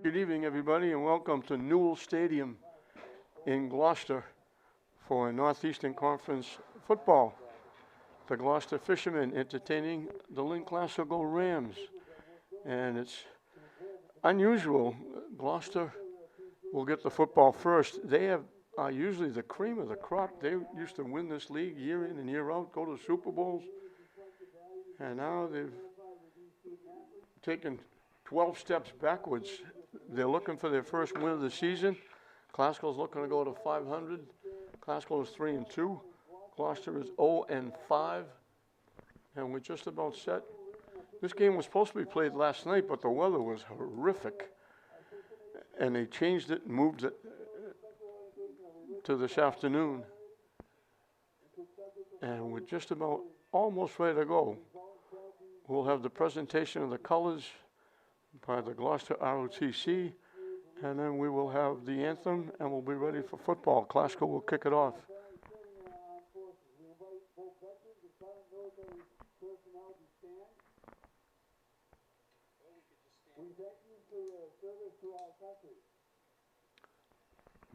Good evening, everybody, and welcome to Newell Stadium in Gloucester for Northeastern Conference football. The Gloucester Fishermen entertaining the Glasgow Rams. And it's unusual. Gloucester will get the football first. They are usually the cream of the crop. They used to win this league year in and year out, go to Super Bowls. And now they've taken 12 steps backwards. They're looking for their first win of the season. Glasgow's looking to go to 500. Glasgow is 3-2. Gloucester is 0-5. And we're just about set. This game was supposed to be played last night, but the weather was horrific. And they changed it and moved it to this afternoon. And we're just about almost ready to go. We'll have the presentation of the colors by the Gloucester ROTC, and then we will have the anthem, and we'll be ready for football. Glasgow will kick it off.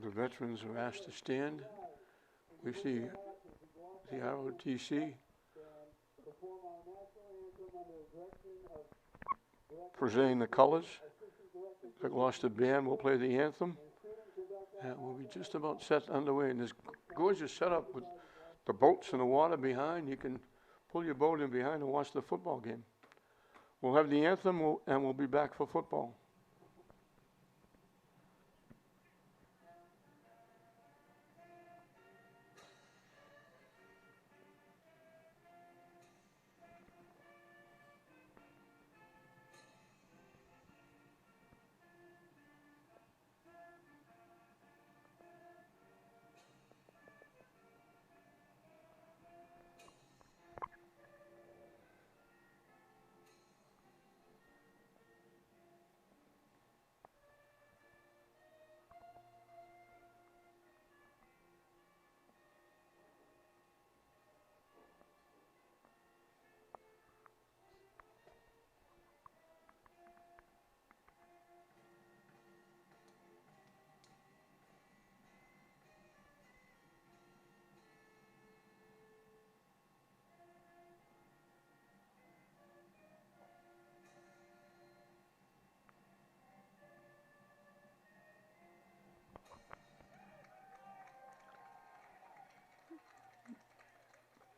The veterans are asked to stand. We see the ROTC presenting the colors. The Gloucester band will play the anthem. And we'll be just about set underway. And this gorgeous setup with the boats in the water behind. You can pull your boat in behind and watch the football game. We'll have the anthem and we'll be back for football.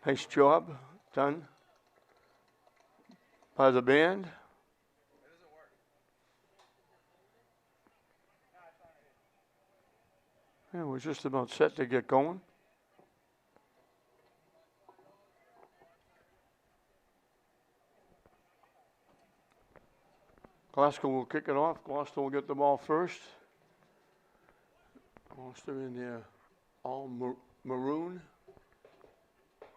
Nice job done by the band. And we're just about set to get going. Glasgow will kick it off. Gloucester will get the ball first. Gloucester in there all maroon.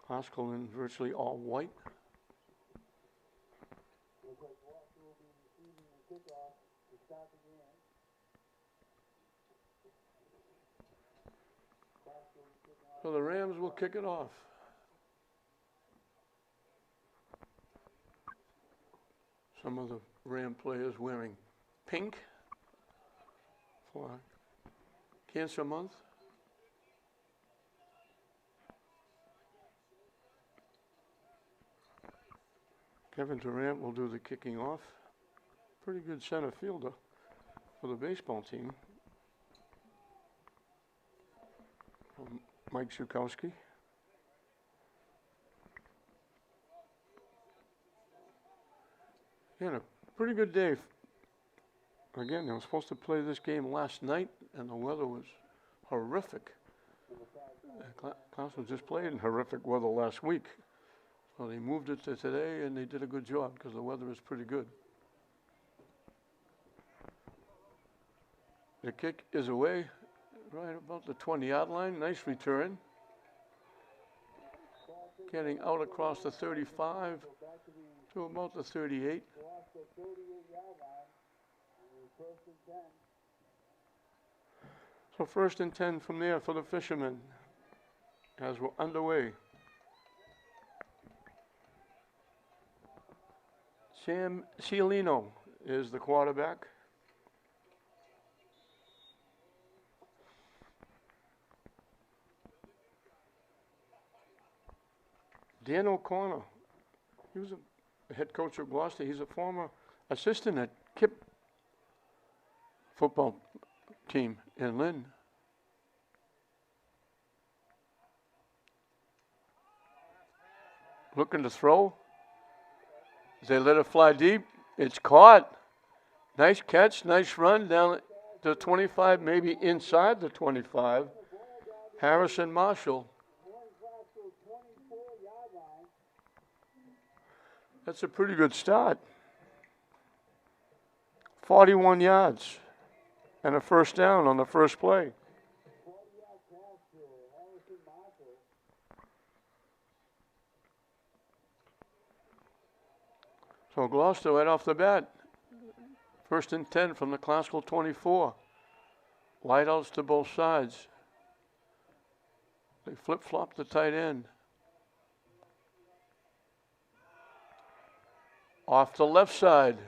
Glasgow in virtually all white. So the Rams will kick it off. Some of the Ram players wearing pink for Cancer Month. Kevin Durant will do the kicking off. Pretty good center fielder for the baseball team. From Mike Zukowski. Again, a pretty good day. Again, they were supposed to play this game last night, and the weather was horrific. Gloucester just played in horrific weather last week. So they moved it to today, and they did a good job because the weather is pretty good. The kick is away right about the 20-yard line. Nice return. Getting out across the 35 to about the 38. So 1st and 10 from there for the Fishermen as we're underway. Sam Cialino is the quarterback. Dan O'Connor, he was a head coach of Gloucester. He's a former assistant at KIP football team in Lynn. Looking to throw. They let it fly deep. It's caught. Nice catch, nice run down to 25, maybe inside the 25. Harrison Marshall. That's a pretty good start. 41 yards and a first down on the first play. So Gloucester right off the bat. First and 10 from the classical 24. Wideouts to both sides. They flip-flop the tight end. Off the left side.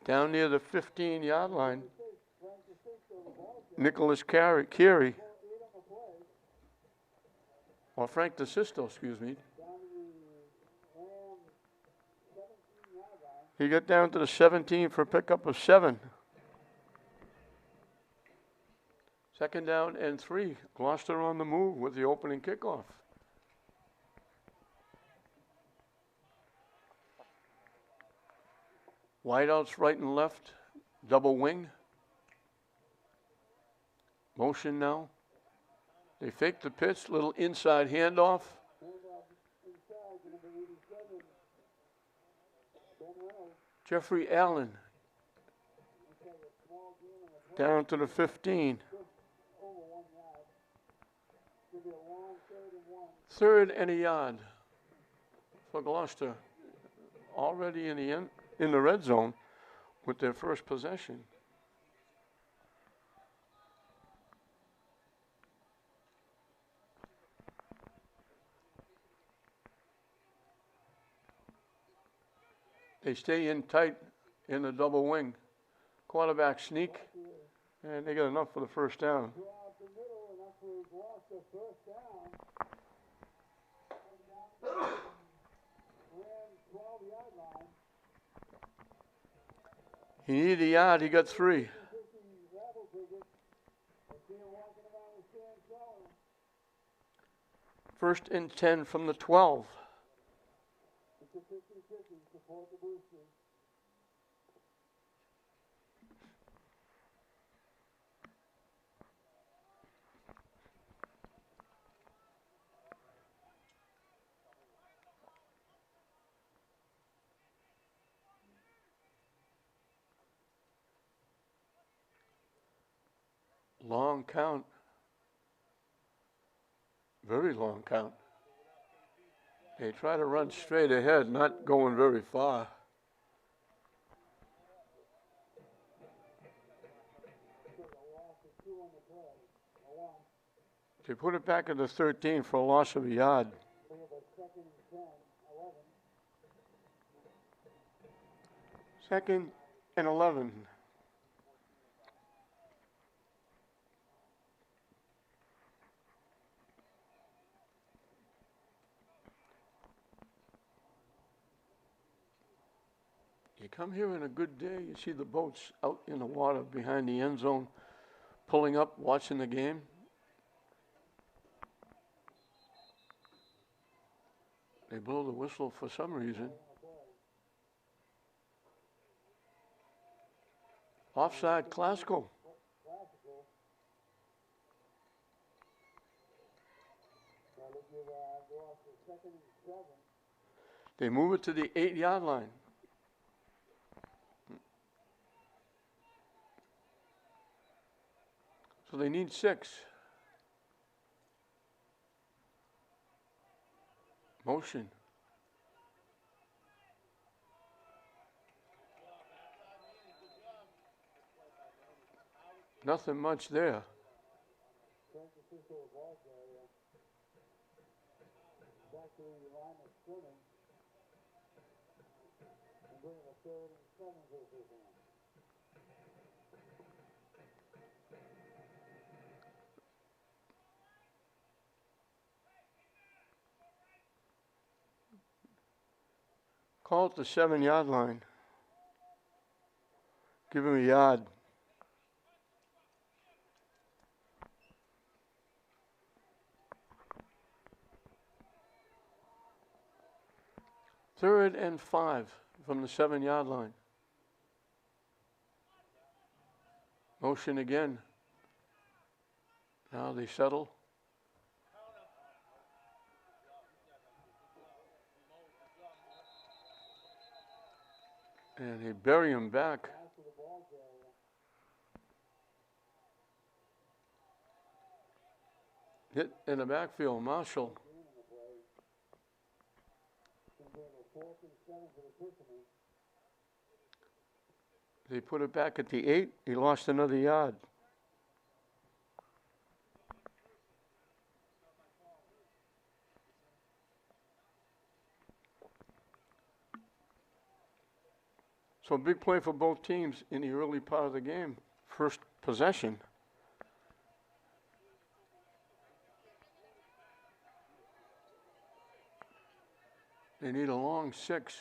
Down near the 15-yard line. Nicholas Carey. Or Frank DeSisto, excuse me. He got down to the 17 for a pickup of 7. Second down and 3. Gloucester on the move with the opening kickoff. Wideouts right and left. Double wing. Motion now. They fake the pitch. Little inside handoff. Jeffrey Allen down to the 15. Third and a yard for Gloucester. Already in the red zone with their first possession. They stay in tight in the double wing. Quarterback sneak, and they got enough for the first down. He needed a yard, he got 3. First and 10 from the 12. Long count. Very long count. They try to run straight ahead, not going very far. They put it back at the 13 for a loss of a yard. Second and 11. You come here on a good day, you see the boats out in the water behind the end zone, pulling up, watching the game. They blow the whistle for some reason. Offside classical. They move it to the 8-yard line. So they need 6. Motion. Nothing much there. Call it the 7-yard line. Give him a yard. Third and 5 from the 7-yard line. Motion again. Now they settle. And they bury him back. Hit in the backfield, Marshall. They put it back at the 8. He lost another yard. So a big play for both teams in the early part of the game. First possession. They need a long 6.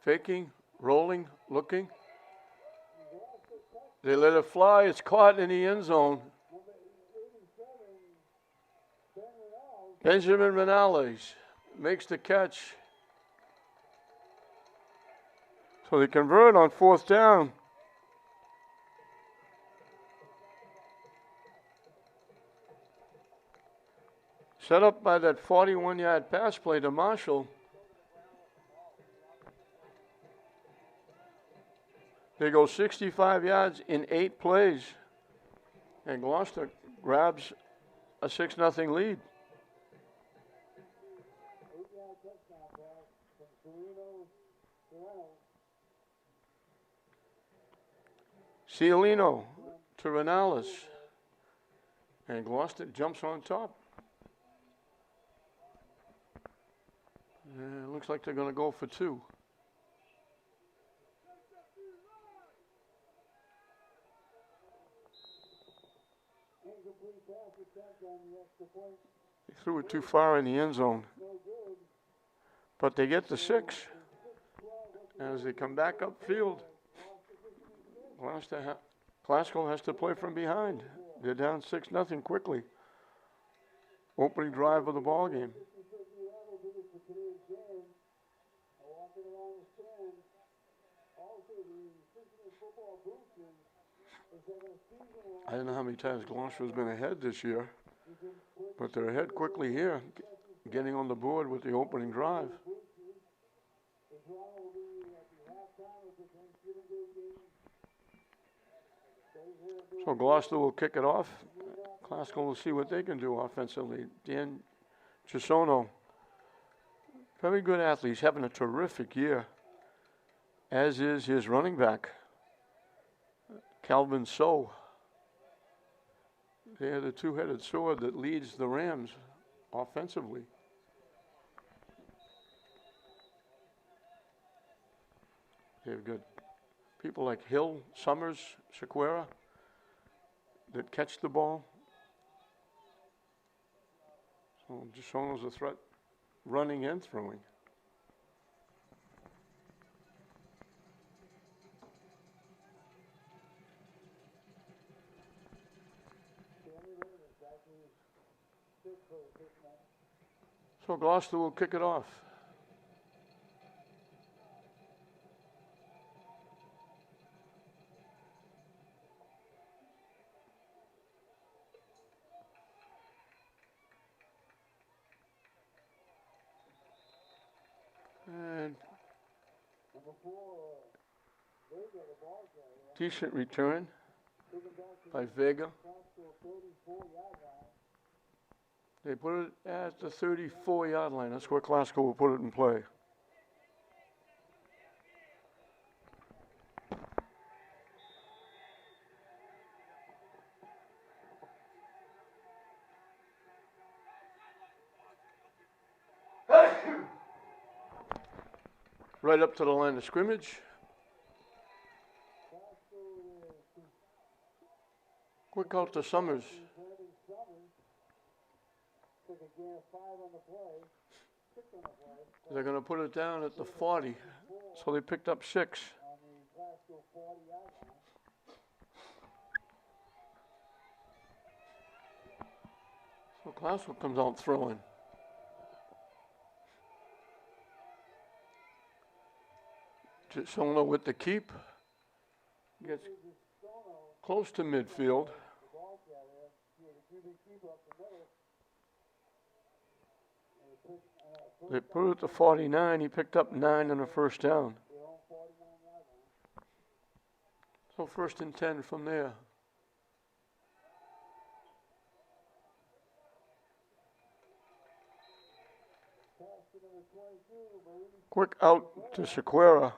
Faking, rolling, looking. They let it fly. It's caught in the end zone. Benjamin Renales makes the catch. So they convert on 4th down. Set up by that 41-yard pass play to Marshall. They go 65 yards in 8 plays. And Gloucester grabs a 6-0 lead. Cialino to Renales. And Gloucester jumps on top. It looks like they're going to go for 2. They threw it too far in the end zone. But they get the 6. As they come back upfield, Glasgow has to play from behind. They're down 6-0 quickly. Opening drive of the ball game. I don't know how many times Gloucester has been ahead this year, but they're ahead quickly here, getting on the board with the opening drive. So Gloucester will kick it off. Glasgow will see what they can do offensively. Dan Chisono, very good athlete. He's having a terrific year, as is his running back, Calvin So. They're the two-headed sword that leads the Rams offensively. They've got people like Hill, Summers, Sequeira that catch the ball. So Chisono's a threat running and throwing. So Gloucester will kick it off. And decent return by Vega. They put it at the 34-yard line. That's where Glasgow will put it in play. Right up to the line of scrimmage. Quick out to Summers. They're going to put it down at the 40. So they picked up 6. So Glasgow comes out throwing. Gisona with the keep. Gets close to midfield. They put it at the 49. He picked up 9 on the first down. So 1st and 10 from there. Quick out to Sequeira.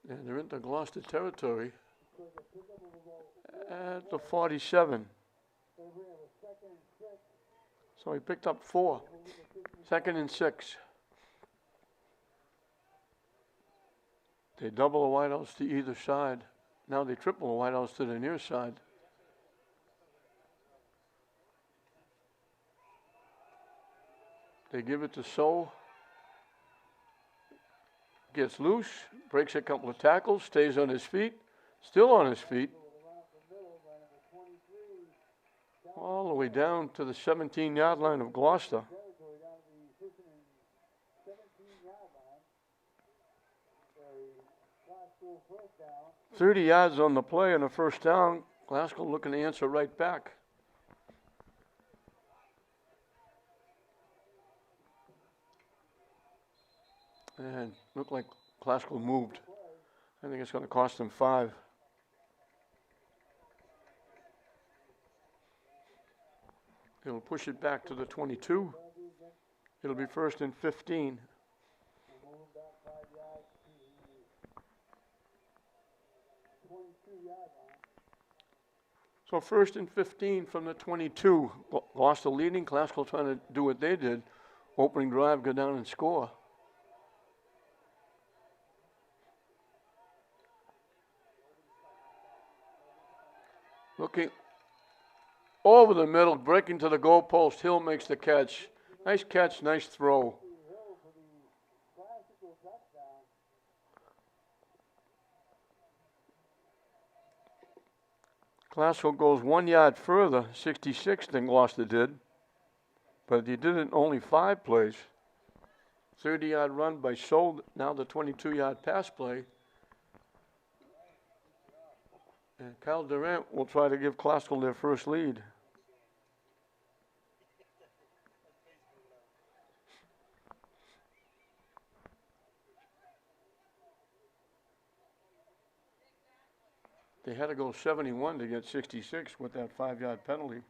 And they're into Gloucester territory at the 47. So he picked up 4. 2nd and 6. They double the wideouts to either side. Now they triple the wideouts to the near side. They give it to So. Gets loose, breaks a couple of tackles, stays on his feet, still on his feet. All the way down to the 17-yard line of Gloucester. 30 yards on the play and a first down. Glasgow looking to answer right back. And looked like Glasgow moved. I think it's going to cost them 5. It'll push it back to the 22. It'll be 1st and 15. So 1st and 15 from the 22. Gloucester leading. Glasgow trying to do what they did. Opening drive, go down and score. Looking over the middle, breaking to the goal post. Hill makes the catch. Nice catch, nice throw. Glasgow goes 1 yard further, 66, than Gloucester did. But he did it in only 5 plays. 30-yard run by Sold, now the 22-yard pass play. And Kyle Durant will try to give Glasgow their first lead. They had to go 71 to get 66 with that 5-yard penalty.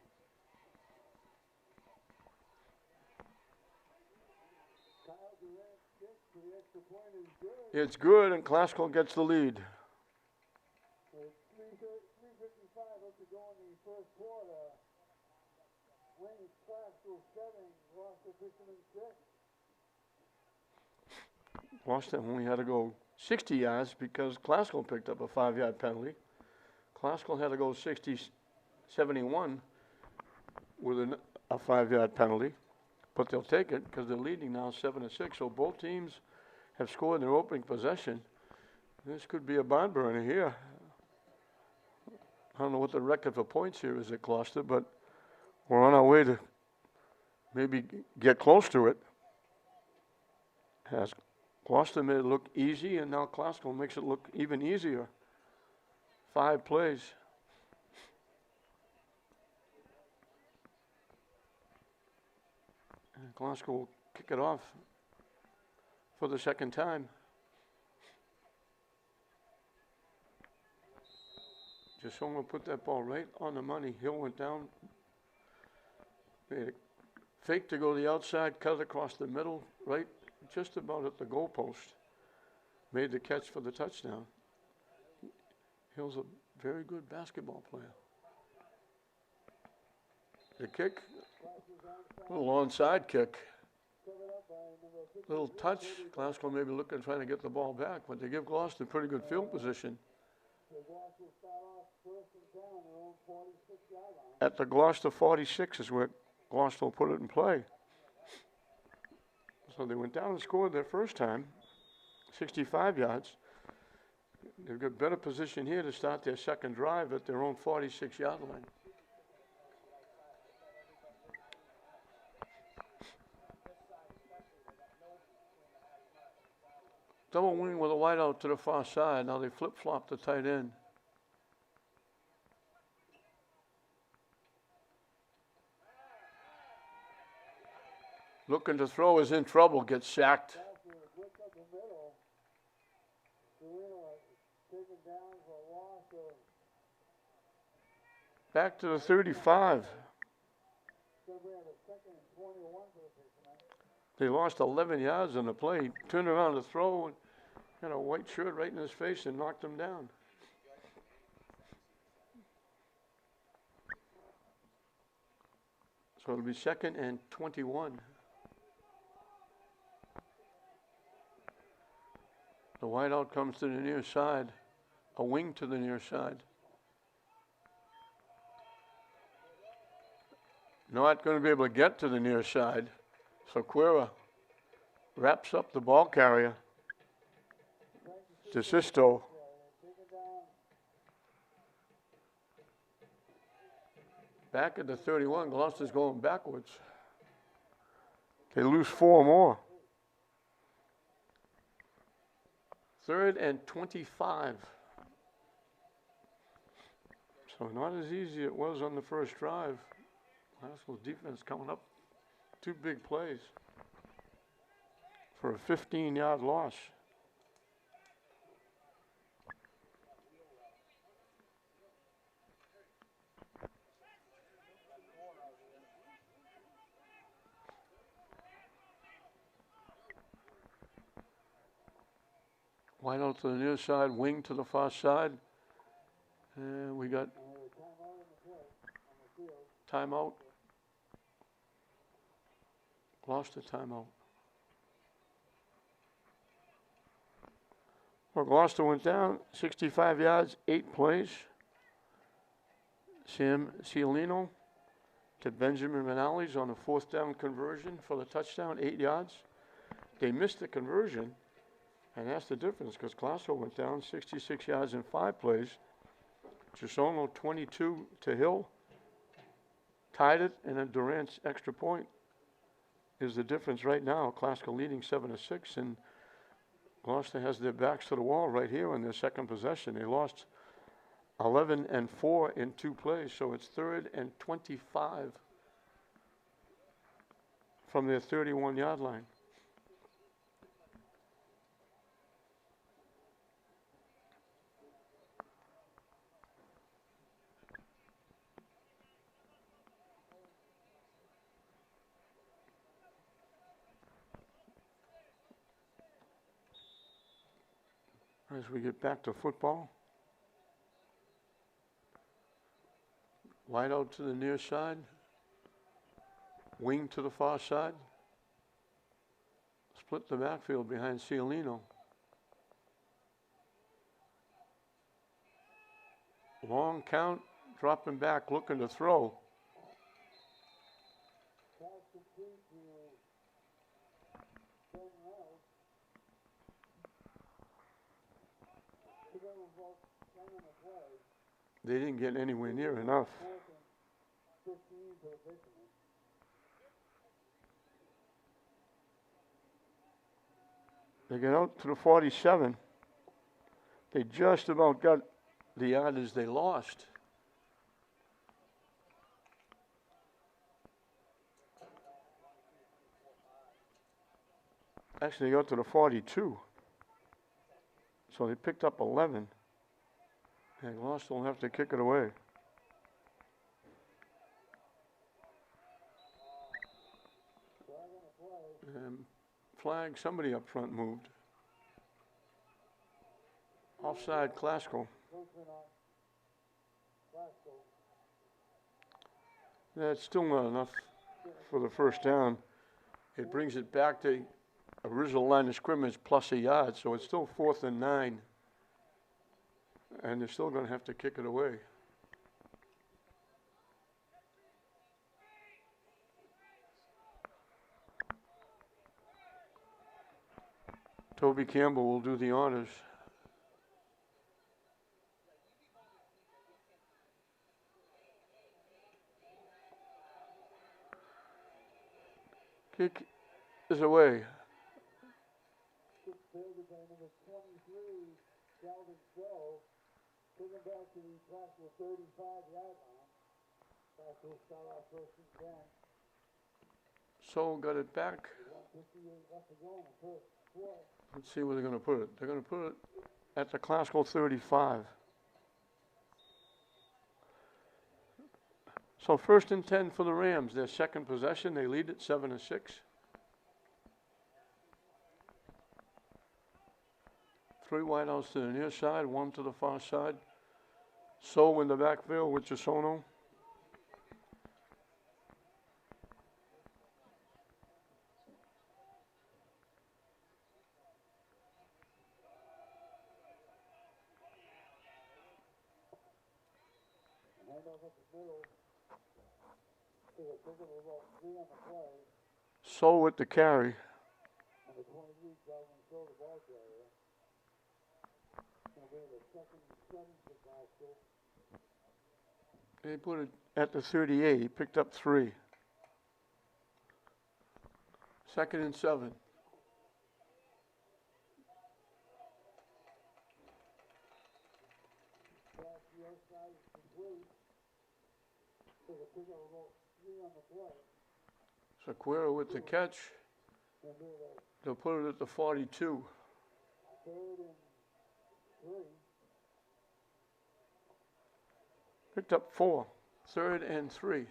It's good, and Glasgow gets the lead. 3:55 left to go in the first quarter. Wayne Glasgow 7, Gloucester Fishermen 6. Gloucester only had to go 60 yards because Glasgow picked up a 5-yard penalty. Glasgow had to go 71 with a 5-yard penalty, but they'll take it because they're leading now 7-6. So both teams have scored their opening possession. This could be a barn burner here. I don't know what the record for points here is at Gloucester, but we're on our way to maybe get close to it. As Gloucester made it look easy, and now Glasgow makes it look even easier. 5 plays. And Glasgow will kick it off for the second time. Just someone put that ball right on the money. Hill went down, made a fake to go to the outside, cut it across the middle, right just about at the goalpost. Made the catch for the touchdown. Hill's a very good basketball player. The kick, a little onside kick. Little touch. Glasgow maybe looking, trying to get the ball back, but they give Gloucester pretty good field position. At the Gloucester 46 is where Gloucester will put it in play. So they went down and scored their first time, 65 yards. They've got better position here to start their second drive at their own 46-yard line. Double wing with a wide out to the far side. Now they flip-flop the tight end. Looking to throw, is in trouble, gets sacked. Back to the 35. They lost 11 yards on the play. Turned around to throw and got a white shirt right in his face and knocked him down. So it'll be 2nd and 21. The wideout comes to the near side, a wing to the near side. Not going to be able to get to the near side, so Quera wraps up the ball carrier. DeSisto. Back at the 31, Gloucester's going backwards. They lose 4 more. 3rd and 25. So not as easy as it was on the first drive. Glasgow's defense coming up 2 big plays for a 15-yard loss. Wide out to the near side, wing to the far side. And we got timeout. Gloucester timeout. Well, Gloucester went down 65 yards, 8 plays. Sam Cialino to Benjamin Manales on a 4th down conversion for the touchdown, 8 yards. They missed the conversion. And that's the difference, because Glasgow went down 66 yards in 5 plays. Gisono 22 to Hill, tied it, and then Durant's extra point is the difference right now. Glasgow leading 7-6, and Gloucester has their backs to the wall right here on their second possession. They lost 11 and 4 in 2 plays, so it's 3rd and 25 from their 31-yard line. As we get back to football. Wide out to the near side. Wing to the far side. Split the backfield behind Cialino. Long count, dropping back, looking to throw. They didn't get anywhere near enough. They get out to the 47. They just about got the yardage they lost. Actually, they got to the 42. So they picked up 11. And Gloucester will have to kick it away. Flag, somebody up front moved. Offside, Glasgow. That's still not enough for the first down. It brings it back to original line of scrimmage plus a yard, so it's still 4th and 9. And they're still going to have to kick it away. Toby Campbell will do the honors. Kick is away. Kick fielded by number 23, Calvin Stowe. Taken back to the Gloucester 35-yard line. Gloucester will start off first and 10. So got it back. 1:58 left to go in the first quarter. Let's see where they're going to put it. They're going to put it at the Glasgow 35. So first and 10 for the Rams. Their second possession. They lead it 7-6. Three wideouts to the near side, one to the far side. So in the backfield with Gisono. Handoff up the middle. Take a pick of about 3 on the play. So with the carry. Number 23, Calvin Stowe, the ball carrier. Going to be the second and 7 for Gloucester. They put it at the 38. He picked up 3. Second and 7. Pass the outside is complete. Take a pick of about 3 on the play. Sequeira with the catch. Going to be the They'll put it at the 42. 3rd and 3. Picked up 4. 3rd and 3.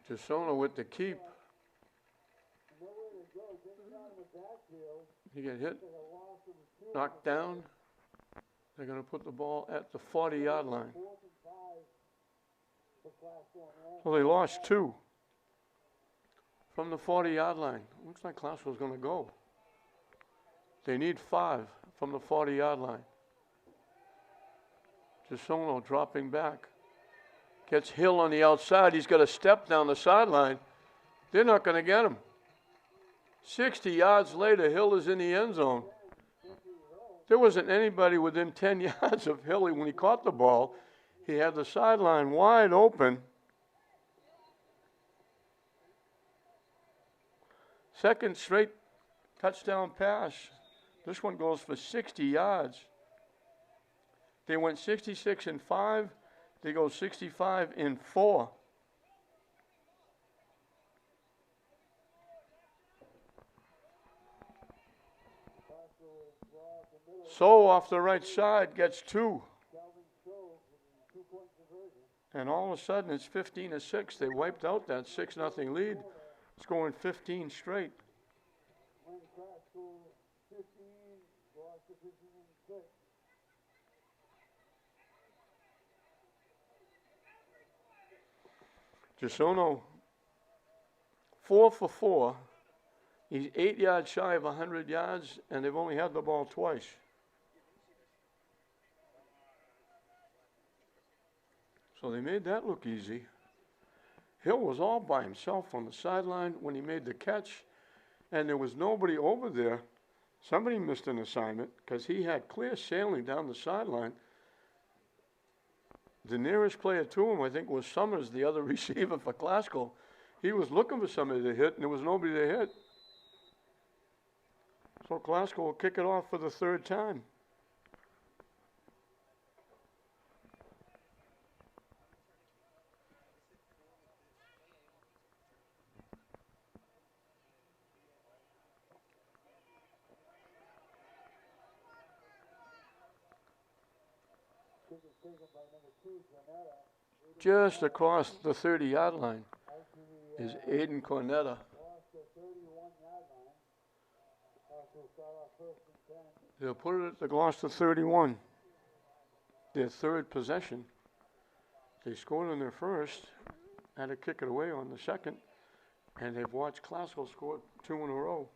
Gisono with the keep. Nowhere to go. Getting down in the backfield. He get hit, Take a loss of the 2. knocked down. They're going to put the ball at the 40-yard line. 4th and 5 for Gloucester on that. Well, they lost 2 from the 40-yard line. Looks like Gloucester's going to go. They need 5 from the 40-yard line. Gisono dropping back. Gets Hill on the outside. He's got a step down the sideline. They're not going to get him. 60 yards later, Hill is in the end zone. There wasn't anybody within 10 yards of Hill when he caught the ball. He had the sideline wide open. Second straight touchdown pass. This one goes for 60 yards. They went 66-5. They go 65-4. So off the right side gets 2. And all of a sudden it's 15-6. They wiped out that 6-0 lead. It's going 15 straight. Gisono, 4 for 4. He's 8 yards shy of 100 yards, and they've only had the ball twice. So they made that look easy. Hill was all by himself on the sideline when he made the catch, and there was nobody over there. Somebody missed an assignment because he had clear sailing down the sideline. The nearest player to him, I think, was Summers, the other receiver for Glasgow. He was looking for somebody to hit, and there was nobody to hit. So Glasgow will kick it off for the 3rd time. Just across the 30-yard line is Aiden Cornetta. They'll put it at the Gloucester 31. Their 3rd possession. They scored on their first, had to kick it away on the second, and they've watched Glasgow score 2 in a row.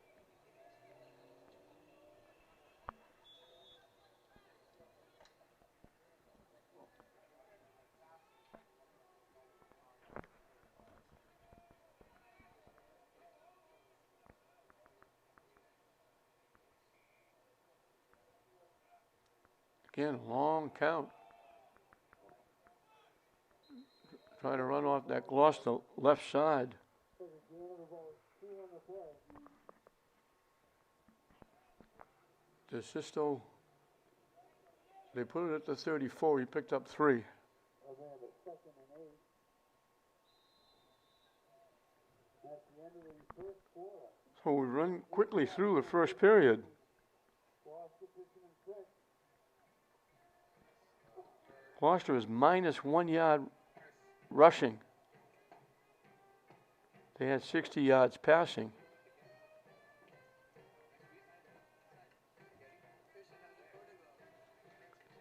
Again, long count. Try to run off that Gloucester left side. So the game of about 2 on the play. DeSisto, they put it at the 34. He picked up 3. And then the 2nd and 8. At the end of the first quarter. So we run quickly through the first period. Gloucester Fishermen 6. Gloucester is minus 1 yard rushing. They had 60 yards passing.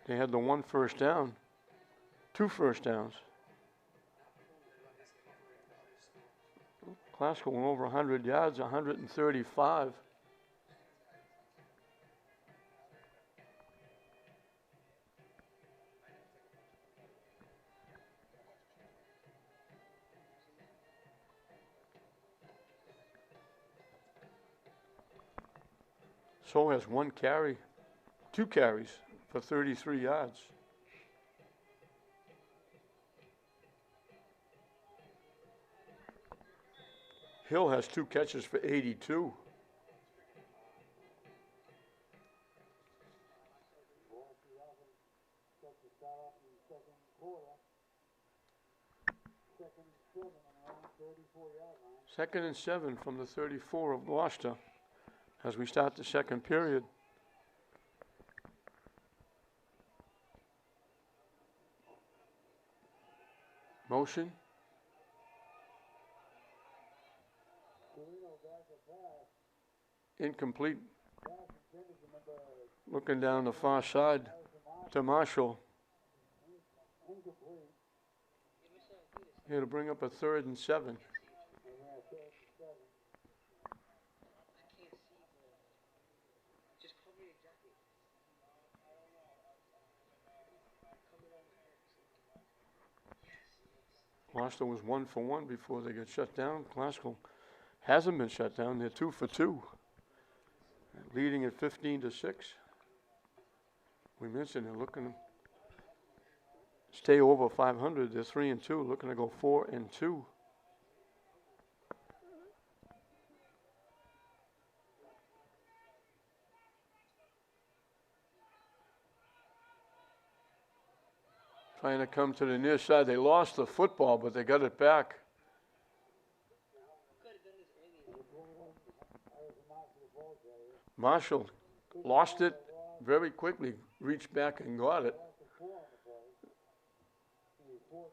They had the 1 first down, 2 first downs. Glasgow went over 100 yards, 135. So has 1 carry, 2 carries for 33 yards. Hill has 2 catches for 82. Second and 7 from the 34 of Gloucester as we start the second period. Motion. Incomplete. Looking down the far side to Marshall. Here to bring up a 3rd and 7. Gloucester was 1 for 1 before they got shut down. Glasgow hasn't been shut down. They're 2 for 2. Leading at 15-6. We mentioned they're looking to stay over 500. They're 3 and 2, looking to go 4 and 2. Trying to come to the near side. They lost the football, but they got it back. Marshall lost it very quickly, reached back and got it.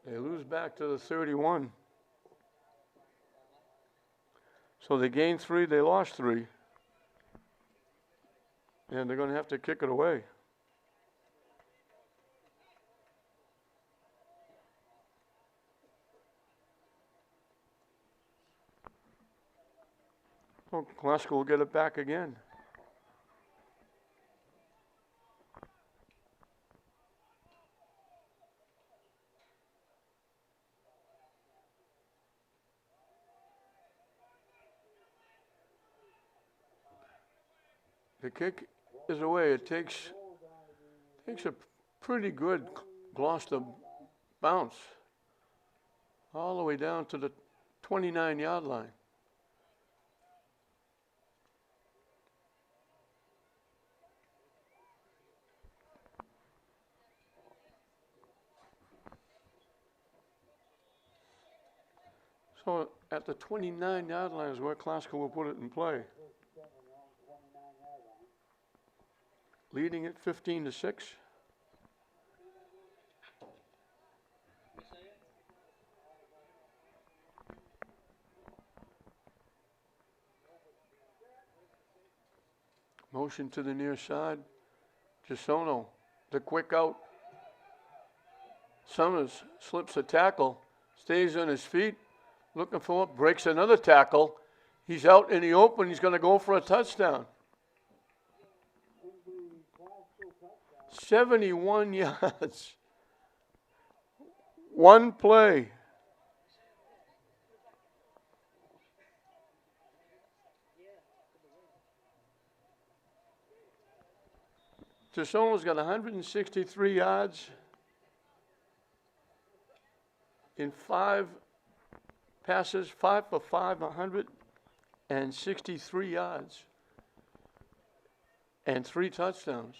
They lose back to the 31. So they gained 3, they lost 3. And they're going to have to kick it away. Oh, Glasgow will get it back again. The kick is away. It takes a pretty good Gloucester bounce all the way down to the 29-yard line. So at the 29-yard line is where Glasgow will put it in play. Leading it 15-6. Motion to the near side. Gisono, the quick out. Summers slips a tackle, stays on his feet, looking for it, breaks another tackle. He's out in the open. He's going to go for a touchdown. 71 yards. One play. Chisono's got 163 yards in 5 passes, 5 for 5, 163 yards, and 3 touchdowns.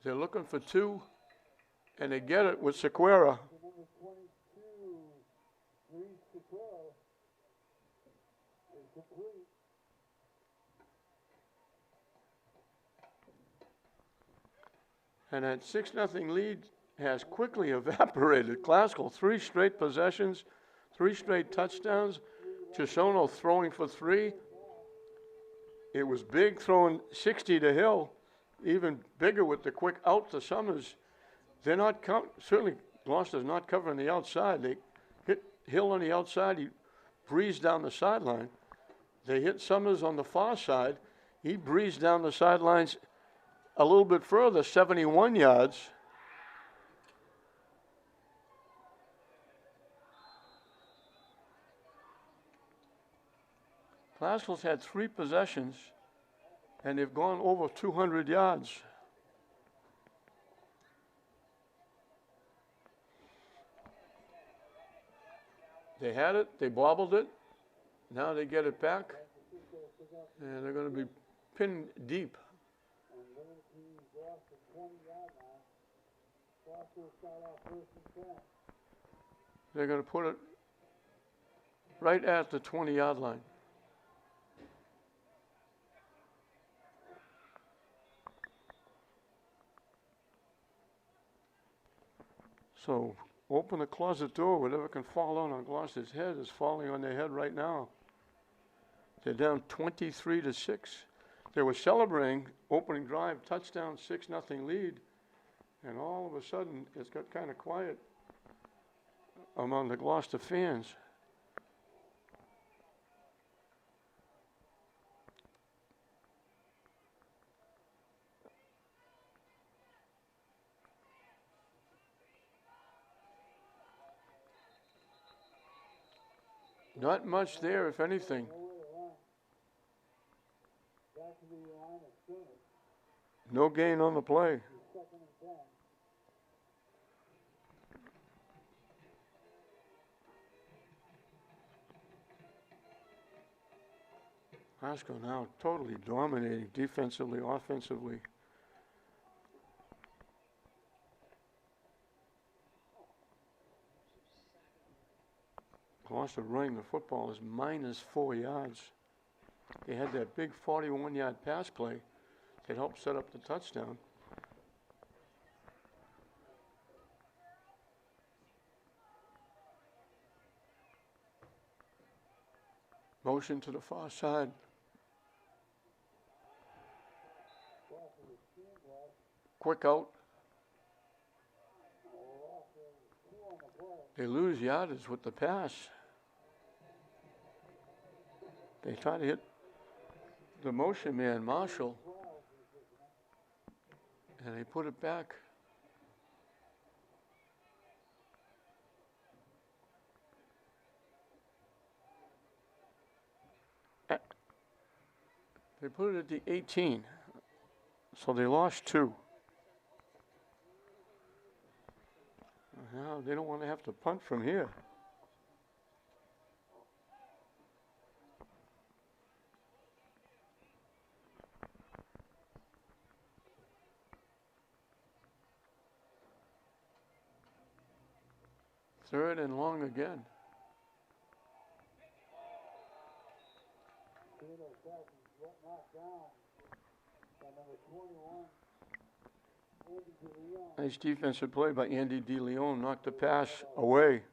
They're looking for 2, and they get it with Sequeira. Number 22, Reese Sequeira, is complete. And that 6-0 lead has quickly evaporated. Glasgow, 3 straight possessions, 3 straight touchdowns. Chisono throwing for 3. It was big, throwing 60 to Hill. Even bigger with the quick out to Summers. They're not, certainly Gloucester's not covering the outside. They hit Hill on the outside. He breezed down the sideline. They hit Summers on the far side. He breezed down the sidelines a little bit further, 71 yards. Glasgow's had 3 possessions, and they've gone over 200 yards. They had it, they bobbled it, now they get it back, and they're going to be pinned deep. And Liberty lost the 20-yard line. Gloucester will start off 1st and 10. They're going to put it right at the 20-yard line. So open the closet door. Whatever can fall on Gloucester's head is falling on their head right now. They're down 23-6. They were celebrating opening drive, touchdown, 6-0 lead. And all of a sudden, it's got kind of quiet among the Gloucester fans. Not much there, if anything. Back to the line of scrimmage. No gain on the play. 2nd and 10. Glasgow now totally dominating defensively, offensively. Gloucester running the football is -4 yards. They had that big 41-yard pass play that helped set up the touchdown. Motion to the far side. Quick out. They lose yardage with the pass. They try to hit the motion man, Marshall, and they put it back. They put it at the 18, so they lost 2. Now they don't want to have to punt from here. Third and long again. Knocked down by number 21, Andy DeLeon. Nice defensive play by Andy DeLeon, knocked the pass away.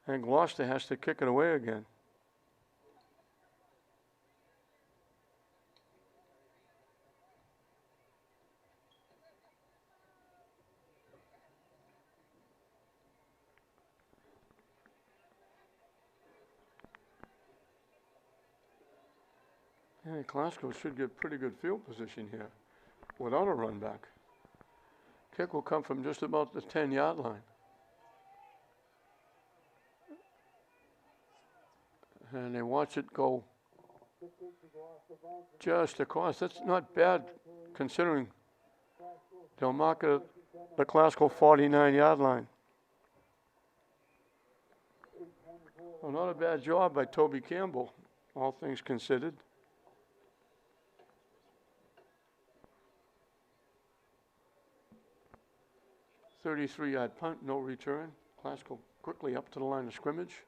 And Gloucester has to kick it away again. Yeah, Glasgow should get pretty good field position here without a run back. Kick will come from just about the 10-yard line. And they watch it go Kick to Gloucester Bank. Just across. That's not bad considering they'll mark it at the classical 49-yard line. Well, not a bad job by Toby Campbell, all things considered. "33-yard punt, no return. Classical quickly up to the line of scrimmage.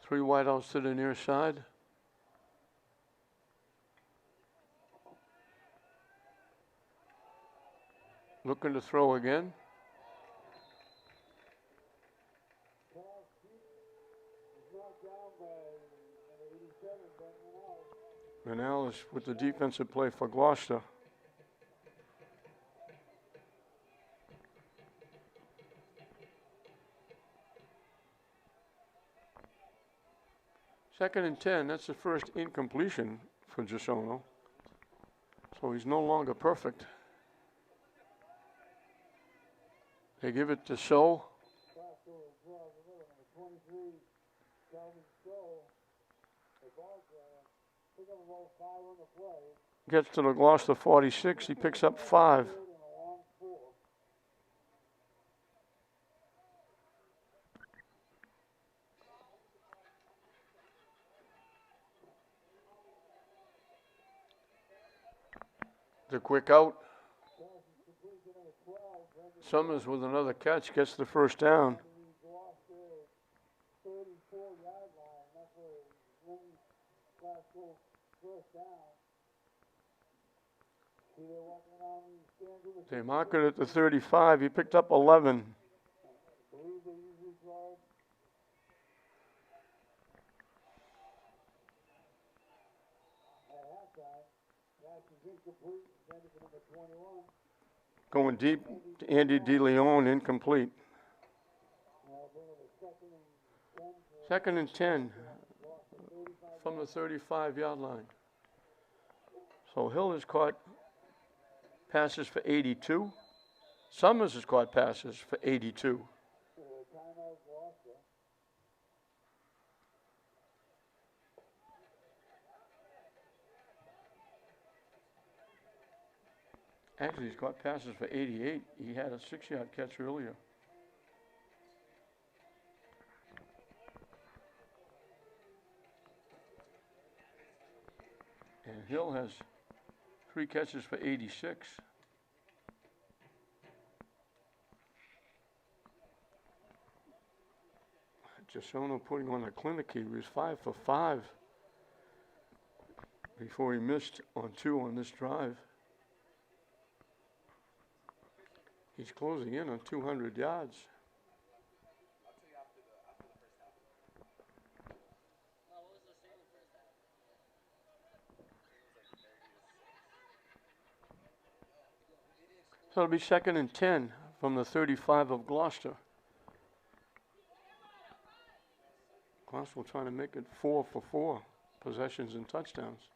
3 wideouts to the near side. Looking to throw again. Renell is with the defensive play for Gloucester. Second and 10, that's the first incompletion for Gisono. So he's no longer perfect. They give it to So. Gets to the Gloucester 46, he picks up 5. The quick out. Summers with another catch gets the first down. They mark it at the 35. He picked up 11. Going deep to Andy DeLeon, incomplete. Second and 10 from the 35-yard line. So Hill has caught passes for 82. Summers has caught passes for 82. Actually, he's caught passes for 88. He had a 6-yard catch earlier. And Hill has 3 catches for 86. Gisono putting on a clinic. He was 5 for 5 before he missed on 2 on this drive. He's closing in on 200 yards. So it'll be second and 10 from the 35 of Gloucester. Gloucester will try to make it 4 for 4 possessions and touchdowns.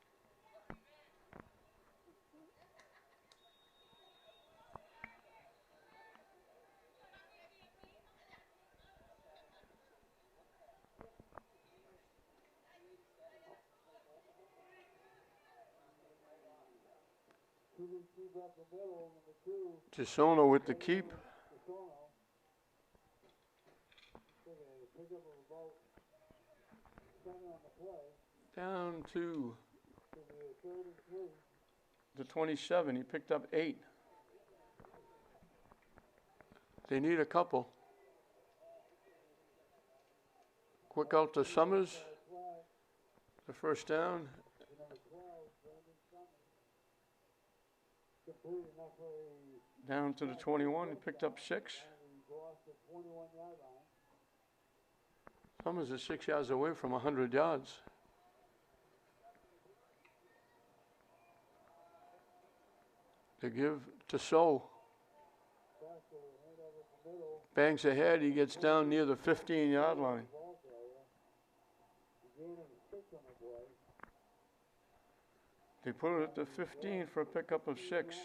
Gisono with the keep. Down to the 27. He picked up 8. They need a couple. Quick out to Summers. The first down. Down to the 21. He picked up 6. Summers is 6 yards away from 100 yards. They give to So. Bangs ahead. He gets down near the 15-yard line. They put it at the 15 for a pickup of 6.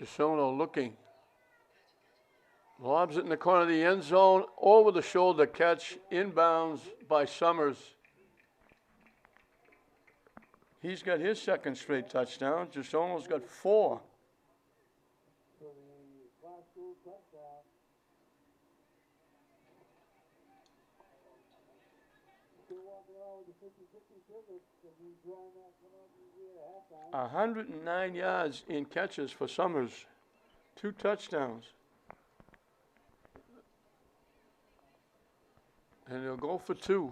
DeSono looking. Lobs it in the corner of the end zone. Over the shoulder catch. Inbounds by Summers. He's got his second straight touchdown. DeSono's got 4. For the Gloucester touchdown. Still walking around with the 50-50 pivot, and he's drawing that one up here at halftime. 109 yards in catches for Summers. 2 touchdowns. And they'll go for 2.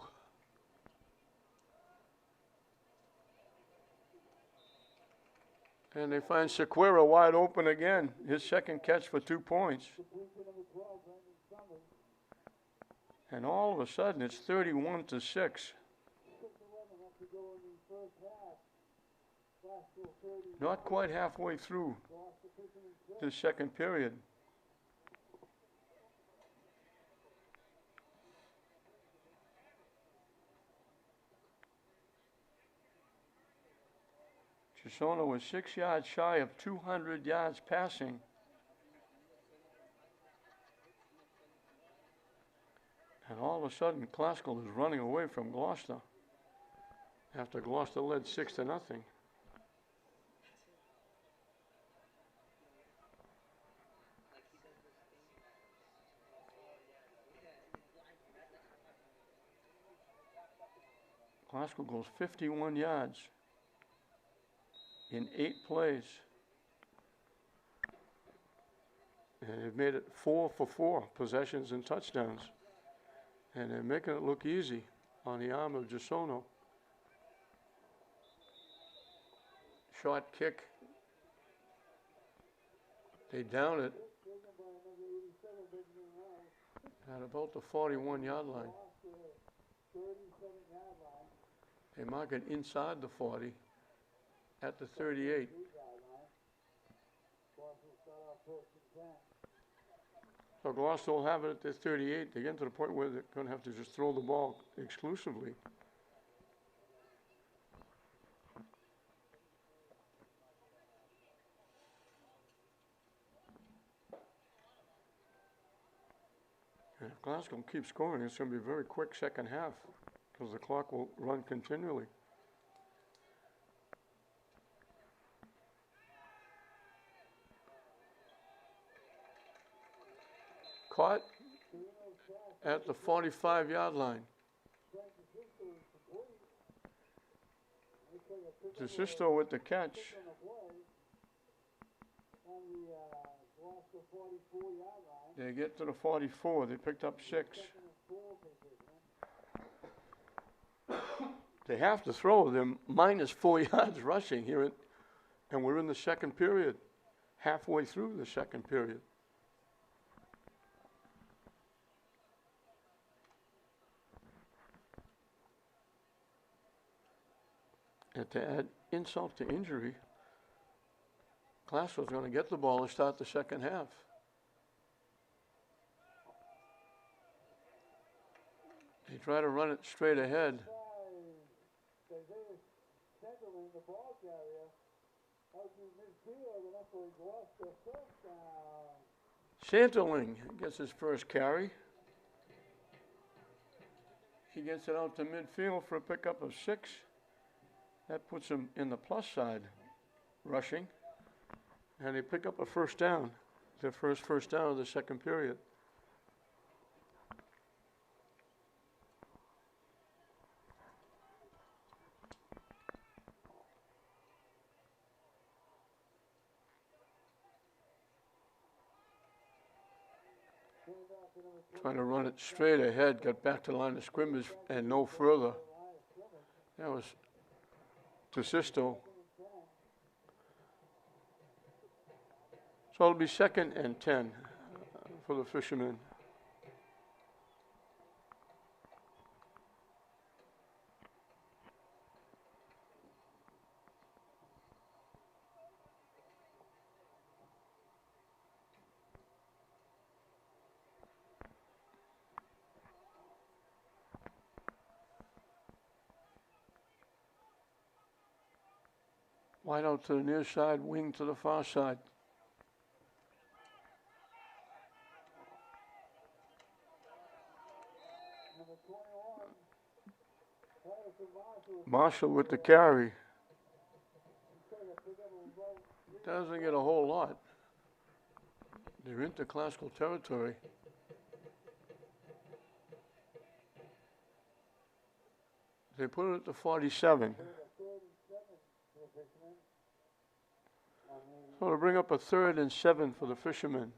And they find Sequeira wide open again. His second catch for 2 points. And all of a sudden, it's 31-6. Not quite halfway through the second period. DeSono was 6 yards shy of 200 yards passing. And all of a sudden, Classical is running away from Gloucester after Gloucester led 6-0. Classical goes 51 yards in 8 plays. And they've made it 4 for 4 possessions and touchdowns. And they're making it look easy on the arm of DeSono. Short kick. They down it at about the 41-yard line. They mark it inside the 40 at the 38. So Gloucester will have it at the 38. They get to the point where they're going to have to just throw the ball exclusively. And if Glasgow keeps scoring, it's going to be a very quick second half because the clock will run continually. Caught at the 45-yard line. DeSisto with the catch. They get to the 44. They picked up 6. They have to throw them minus 4 yards rushing here, and we're in the second period, halfway through the second period. And to add insult to injury, Glasgow's going to get the ball to start the second half. They try to run it straight ahead. Sanderling gets his first carry. He gets it out to midfield for a pickup of 6. That puts him in the plus side, rushing. And they pick up a first down, their first down of the second period. Trying to run it straight ahead, got back to the line of scrimmage and no further. That was DeSisto. So it'll be 2nd and 10 for the Fishermen. Wide out to the near side, wing to the far side. Marshall with the carry. Doesn't get a whole lot. They're into classical territory. They put it at the 47. So to bring up a 3rd and 7 for the Fishermen.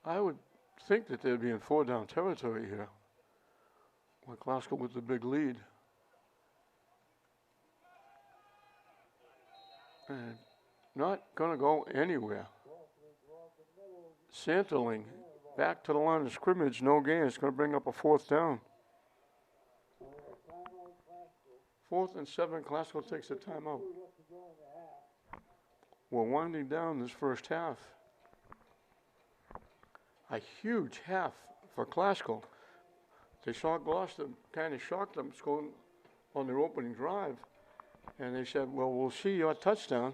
I would think that they'd be in 4-down territory here, with Glasgow with the big lead. And not going to go anywhere. Santerling back to the line of scrimmage, no gain. It's going to bring up a 4th down. 4th and 7, Glasgow takes a timeout. We're winding down this first half. A huge half for Glasgow. They saw Gloucester kind of shocked them scoring on their opening drive. And they said, well, we'll see your touchdown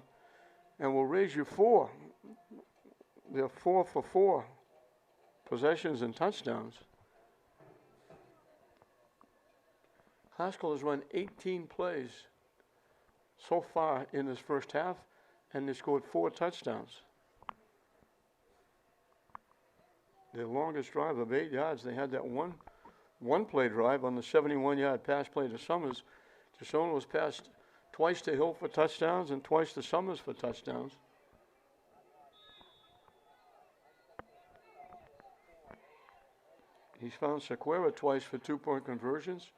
and we'll raise you 4. They're 4 for 4 possessions and touchdowns. Glasgow has run 18 plays so far in this first half, and they scored 4 touchdowns. Their longest drive of 8 yards, they had that one play drive on the 71-yard pass play to Summers. Tishona was passed twice to Hill for touchdowns and twice to Summers for touchdowns. He's found Sequeira twice for 2-point conversions.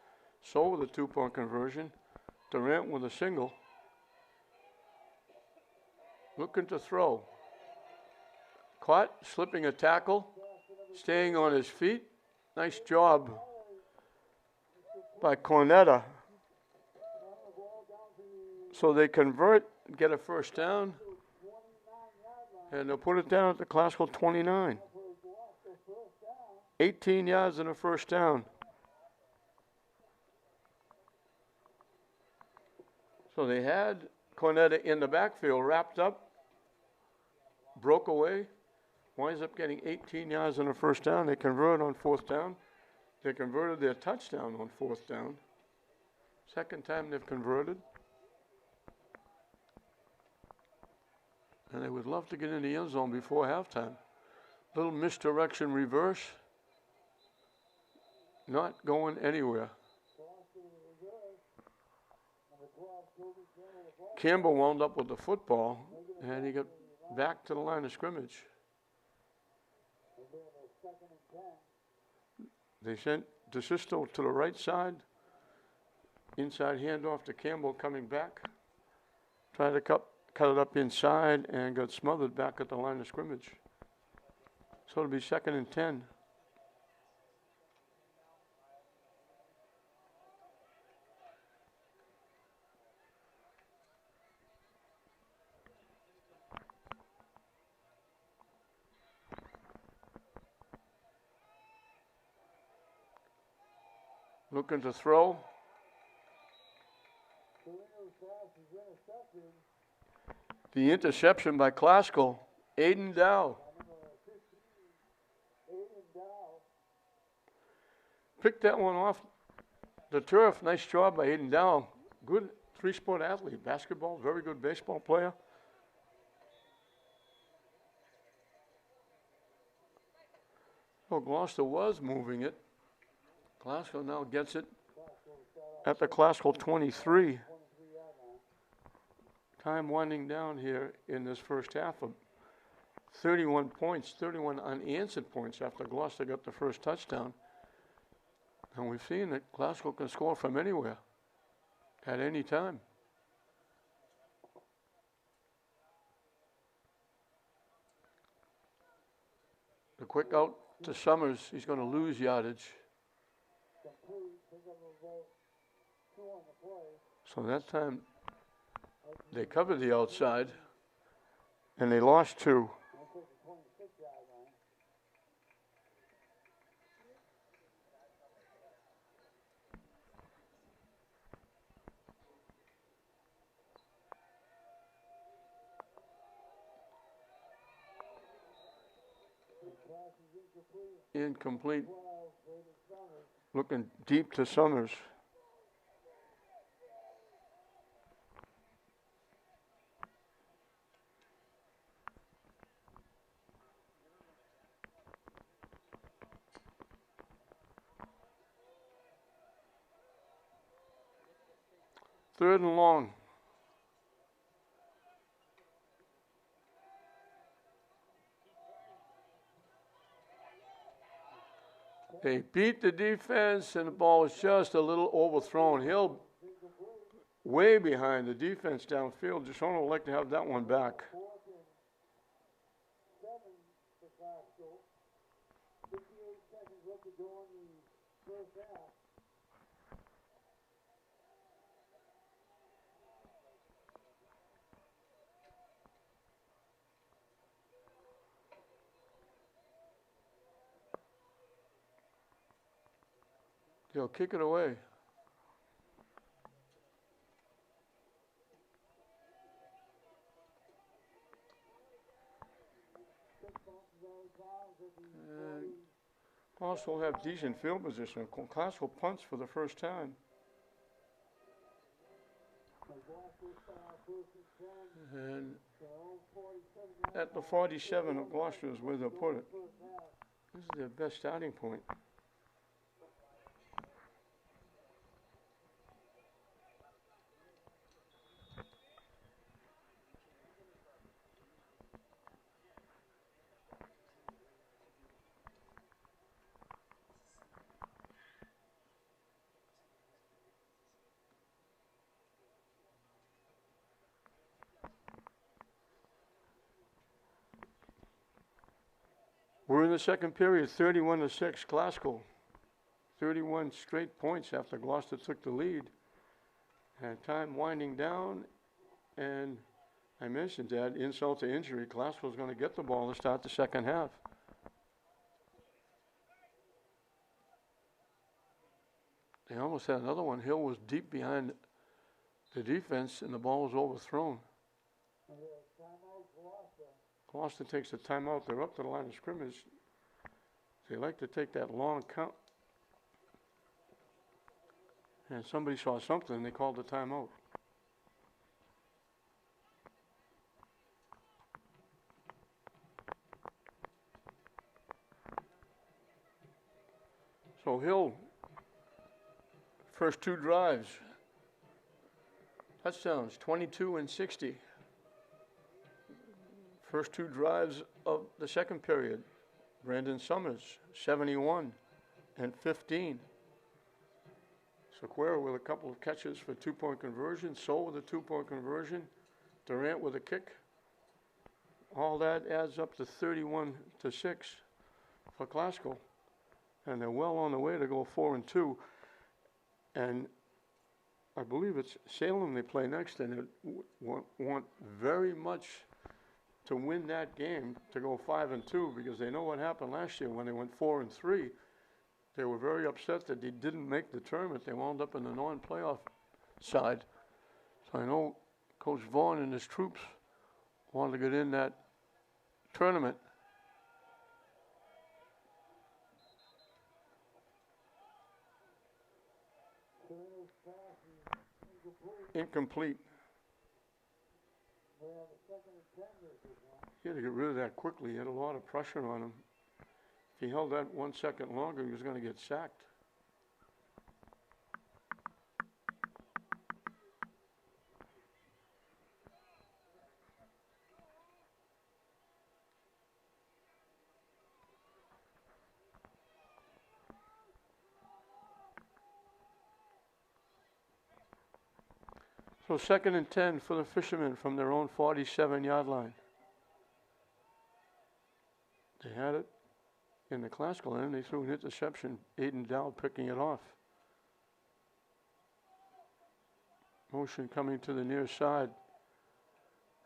So with a 2-point conversion. Durant with a single. Looking to throw. Caught, slipping a tackle, staying on his feet. Nice job by Cornetta. So they convert, get a first down, and they'll put it down at the Glasgow 29. 18 yards and a first down. So they had Cornetta in the backfield, wrapped up, broke away, winds up getting 18 yards and a first down. They converted on 4th down. They converted their touchdown on 4th down. Second time they've converted. And they would love to get in the end zone before halftime. Little misdirection reverse. Not going anywhere. Campbell wound up with the football, and he got back to the line of scrimmage. They sent DeSisto to the right side. Inside handoff to Campbell coming back. Tried to cut it up inside and got smothered back at the line of scrimmage. So it'll be 2nd and 10. Looking to throw. The interception by Glasgow. Aiden Dow. Picked that one off the turf. Nice job by Aiden Dow. Good 3-sport athlete. Basketball, very good baseball player. So Gloucester was moving it. Glasgow now gets it at the Glasgow 23. Time winding down here in this first half of 31 points, 31 unanswered points after Gloucester got the first touchdown. And we've seen that Glasgow can score from anywhere at any time. The quick out to Summers, he's going to lose yardage. So that time they covered the outside and they lost 2. Incomplete. 12, Braden Summers. Looking deep to Summers. Third and long. They beat the defense, and the ball is just a little overthrown. Hill way behind the defense downfield. Just don't like to have that one back. 4th and 7 for Glasgow. 58 seconds left to go in the first half. They'll kick it away. And also have decent field position. Glasgow punts for the first time. And at the 47 of Gloucester is where they'll put it. This is their best starting point. We're in the second period, 31-6, Glasgow. 31 straight points after Gloucester took the lead. And time winding down, and I mentioned that, insult to injury, Glasgow's going to get the ball to start the second half. They almost had another one. Hill was deep behind the defense, and the ball was overthrown. Gloucester takes a timeout. They're up to the line of scrimmage. They like to take that long count. And somebody saw something, they called the timeout. So Hill, first two drives, touchdowns, 22 and 60. First two drives of the second period, Brandon Summers, 71 and 15. Sequeira with a couple of catches for two-point conversion, So with a two-point conversion, Durant with a kick. All that adds up to 31-6 for Glasgow. And they're well on the way to go 4-2. And I believe it's Salem they play next, and they want very much to win that game to go 5-2, because they know what happened last year when they went 4-3. They were very upset that they didn't make the tournament. They wound up in the non-playoff side. So I know Coach Vaughn and his troops wanted to get in that tournament. Incomplete. He had to get rid of that quickly. He had a lot of pressure on him. If he held that 1 second longer, he was going to get sacked. So 2nd and 10 for the Fishermen from their own 47-yard line. They had it in the Glasgow end. They threw an interception, Aiden Dowd picking it off. Motion coming to the near side.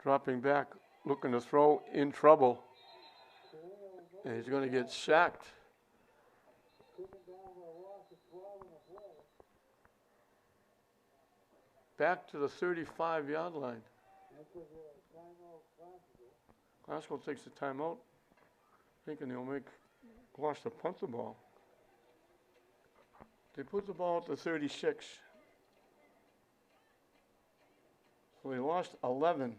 Dropping back, looking to throw, in trouble. And he's going to get sacked. Back to the 35-yard line. Glasgow takes the timeout, thinking they'll make Gloucester punt the ball. They put the ball at the 36. So they lost 11.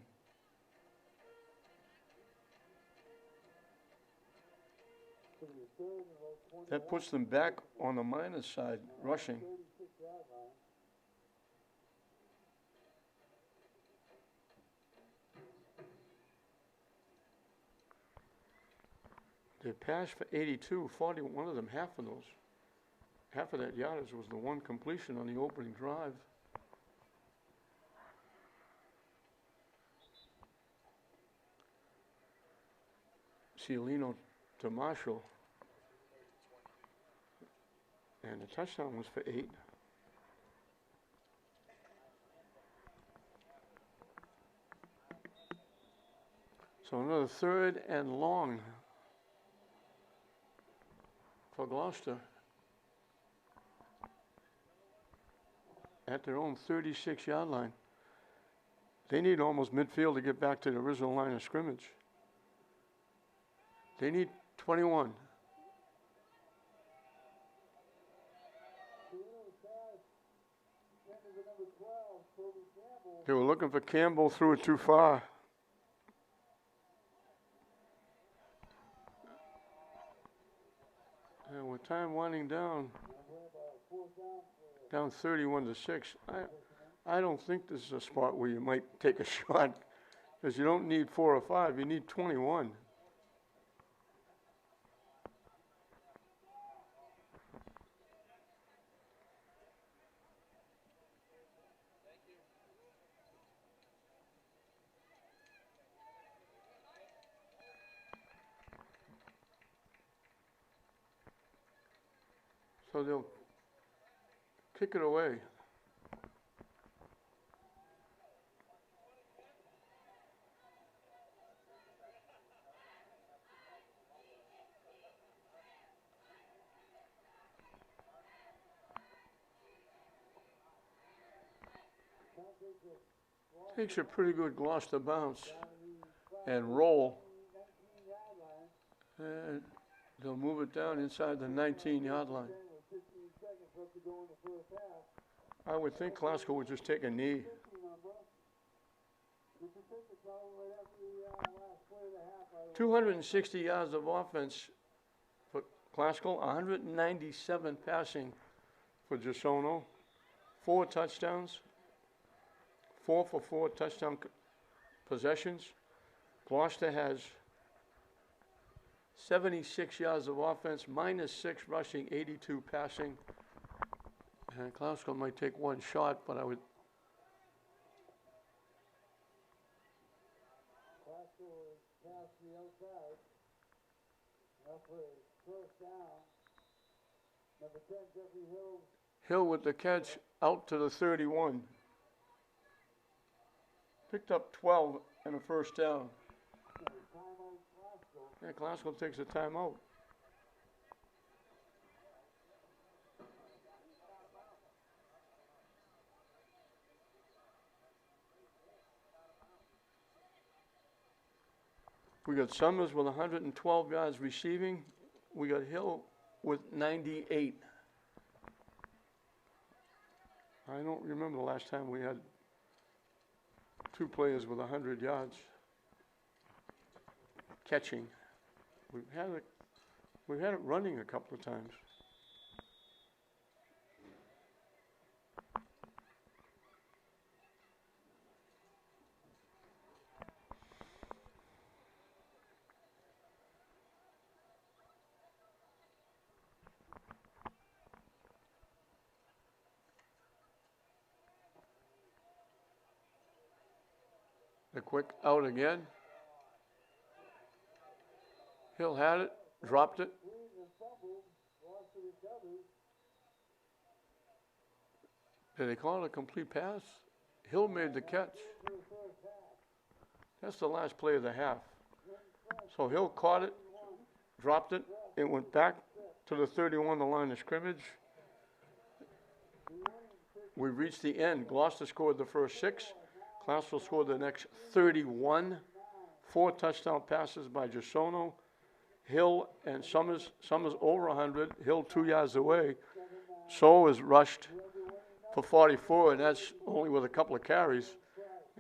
So the third and about 20 That puts them back on the minus side, rushing. 36-yard line. They passed for 82, 41 of them, half of that yardage was the one completion on the opening drive. Cialino to Marshall. And the touchdown was for 8. So another 3rd and long for Gloucester at their own 36-yard line. They need almost midfield to get back to the original line of scrimmage. They need 21. They were looking for Campbell, threw it too far. And with time winding down, down 31-6, I don't think this is a spot where you might take a shot, because you don't need 4 or 5, you need 21. So they'll kick it away. Takes a pretty good Gloucester bounce and roll. And they'll move it down inside the 19-yard line. I would think Glasgow would just take a knee. 260 yards of offense for Glasgow, 197 passing for Gisono, 4 touchdowns, 4 for 4 touchdown possessions. Gloucester has 76 yards of offense, -6 rushing, 82 passing. And Glasgow might take 1 shot, but I would. Glasgow is past the outside. Up for first down. Number 10, Jeffrey Hill. Hill with the catch out to the 31. Picked up 12 and a first down. Timeout, Glasgow. Yeah, Glasgow takes a timeout. We got Summers with 112 yards receiving. We got Hill with 98. I don't remember the last time we had 2 players with 100 yards catching. We've had it running a couple of times. The quick out again. Hill had it, dropped it. Did they call it a complete pass? Hill made the catch. That's the last play of the half. So Hill caught it, dropped it, it went back to the 31, the line of scrimmage. We reached the end. Gloucester scored the first 6. Gloucester scored the next 31. 4 touchdown passes by Gisono, Hill and Summers over 100, Hill 2 yards away. So is rushed for 44, and that's only with a couple of carries.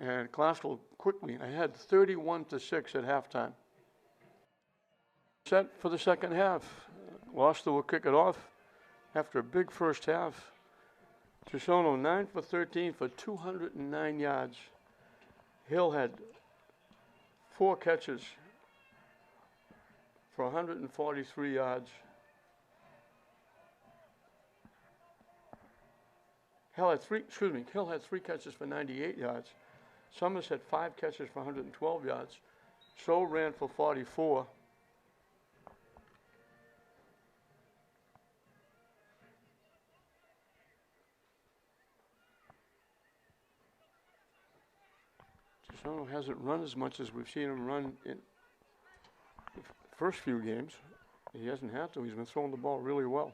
And Classical quickly ahead 31-6 at halftime. Set for the second half. Gloucester will kick it off after a big first half. Chisono 9 for 13 for 209 yards. Hill had 4 catches for 143 yards. Hill had 3 catches for 98 yards. Summers had 5 catches for 112 yards. So ran for 44. Chisono hasn't run as much as we've seen him run in the first few games. He hasn't had to. He's been throwing the ball really well.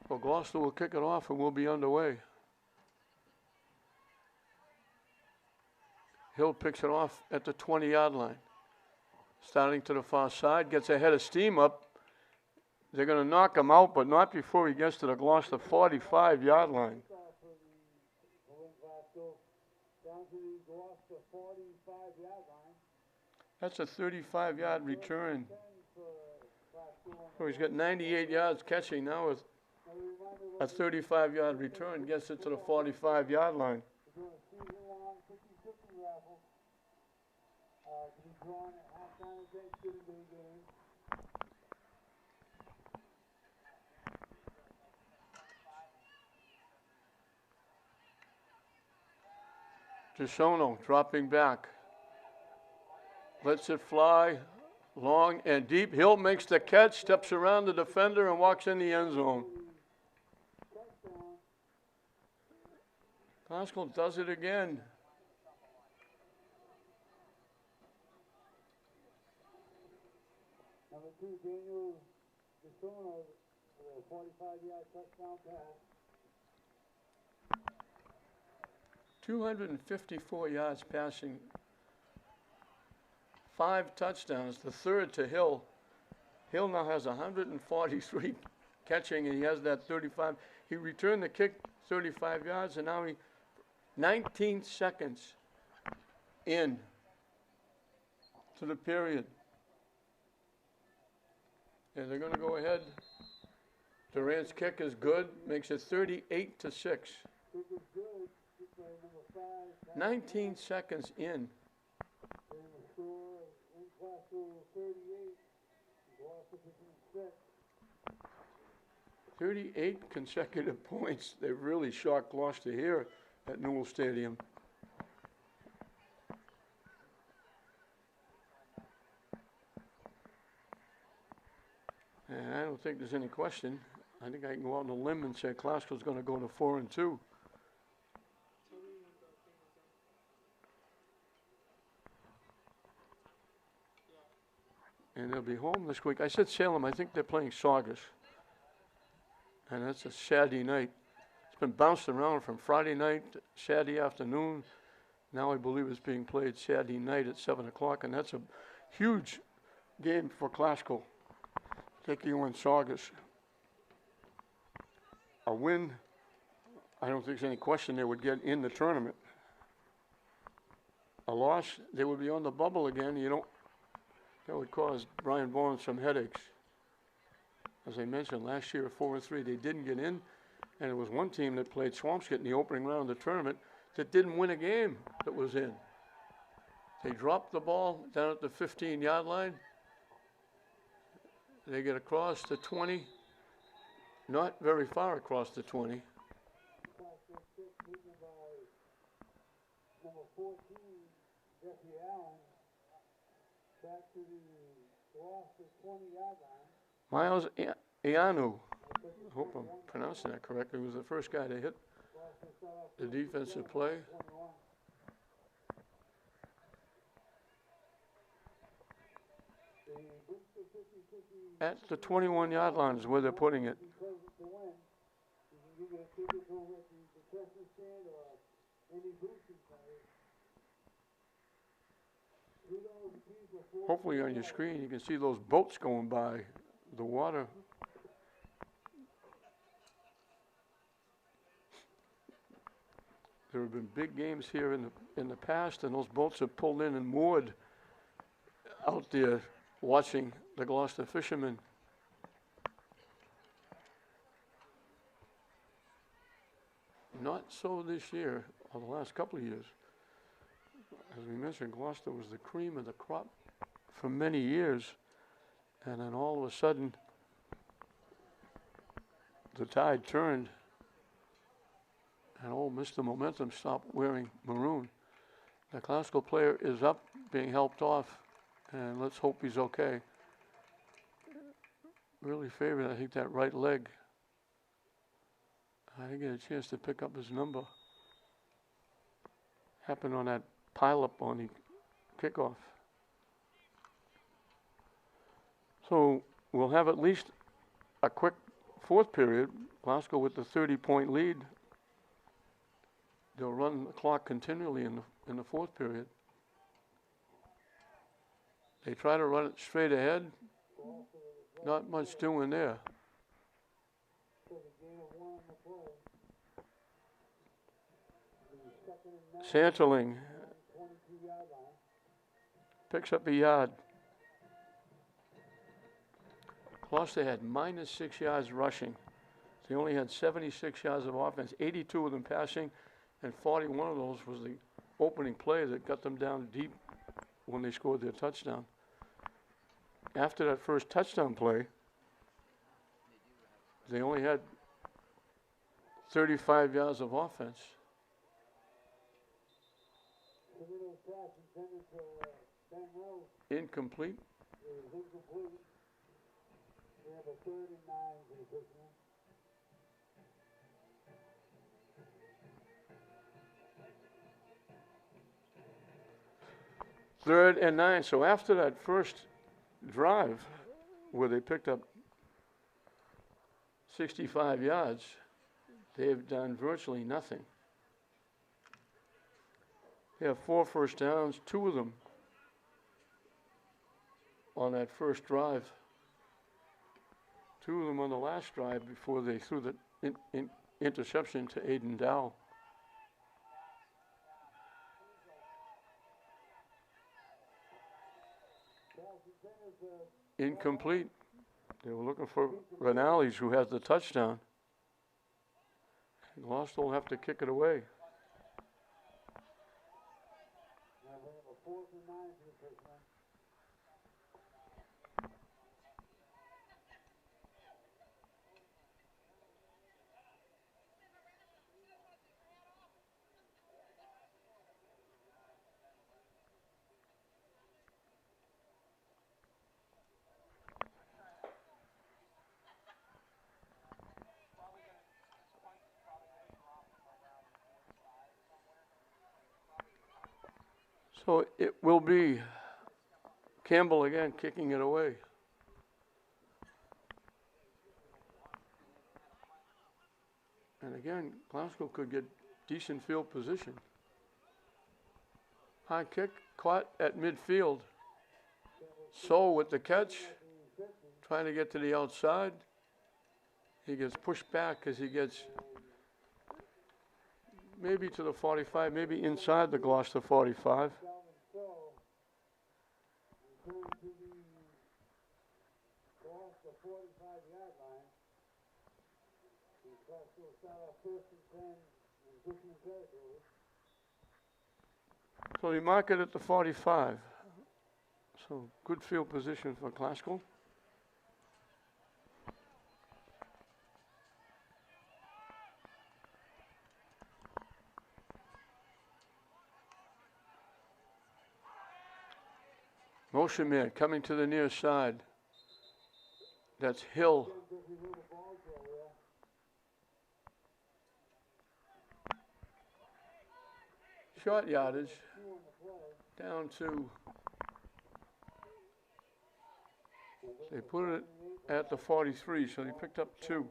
So Gloucester will kick it off and we'll be underway. Hill picks it off at the 20-yard line. Starting to the far side, gets ahead of steam up. They're going to knock him out, but not before he gets to the Gloucester 45-yard line. Down to the Gloucester 45-yard line. That's a 35-yard return. So he's got 98 yards catching now with a 35-yard return. Gets it to the 45-yard line. We're doing a season-long 50-50 raffle to be drawn at halftime of Thanksgiving Day game. Chisono dropping back. Lets it fly long and deep. Hill makes the catch, steps around the defender, and walks in the end zone. Classical does it again. Number 2, Daniel Chisono, with a 45-yard touchdown pass. 254 yards passing, 5 touchdowns, the third to Hill. Hill now has 143 catching, and he has that 35. He returned the kick 35 yards, and now he 19 seconds in to the period. And they're going to go ahead. Durant's kick is good, makes it 38-6. 19 seconds in. 38 consecutive points. They really shocked Gloucester here at Newell Stadium. And I don't think there's any question. I think I can go out on a limb and say Gloucester's going to go to 4-2. And they'll be home this week. I said Salem. I think they're playing Saugus. And that's a Saturday night. It's been bounced around from Friday night, Saturday afternoon. Now I believe it's being played Saturday night at 7 o'clock. And that's a huge game for Classical, taking on Saugus. A win, I don't think there's any question they would get in the tournament. A loss, they would be on the bubble again. That would cause Brian Bourne some headaches. As I mentioned, last year at 4-3, they didn't get in, and it was one team that played Swampscott in the opening round of the tournament that didn't win a game that was in. They dropped the ball down at the 15-yard line. They get across the 20, not very far across the 20. Number 14, Jeffrey Allen. Back to the Gloucester 20-yard line. Miles Ianu, I hope I'm pronouncing that correctly, was the first guy to hit the defensive play. At the 21-yard line is where they're putting it. Hopefully on your screen you can see those boats going by the water. There have been big games here in the past, and those boats have pulled in and moored out there watching the Gloucester fishermen. Not so this year, or the last couple of years. As we mentioned, Gloucester was the cream of the crop for many years, and then all of a sudden, the tide turned, and old Mr. Momentum stopped wearing maroon. The classical player is up, being helped off, and let's hope he's okay. Really favored, I think, that right leg. I didn't get a chance to pick up his number. Happened on that pile-up on the kickoff. So we'll have at least a quick fourth period. Glasgow with the 30-point lead. They'll run the clock continually in the fourth period. They try to run it straight ahead. Not much doing there. Santerling picks up a yard. Gloucester had -6 yards rushing. They only had 76 yards of offense, 82 of them passing, and 41 of those was the opening play that got them down deep when they scored their touchdown. After that first touchdown play, they only had 35 yards of offense. Incomplete. We have a 3rd and 9 for the fishermen. Third and 9. So after that first drive where they picked up 65 yards, they've done virtually nothing. They have 4 first downs, 2 of them on that first drive. 2 of them on the last drive before they threw the interception to Aiden Dow. Incomplete. They were looking for Renales, who has the touchdown. Gloucester will have to kick it away. Now we have a 4th and 9 for the fishermen. So it will be Campbell again kicking it away. And again, Glasgow could get decent field position. High kick, caught at midfield. So with the catch, trying to get to the outside. He gets pushed back as he gets maybe to the 45, maybe inside the Gloucester 45. Return to the Gloucester 45-yard line. The Gloucester will start off 1st and 10 in fisherman territory. So they mark it at the 45. So good field position for Glasgow. Motion man coming to the near side. That's Hill. Short yardage down to, they put it at the 43, so they picked up 2.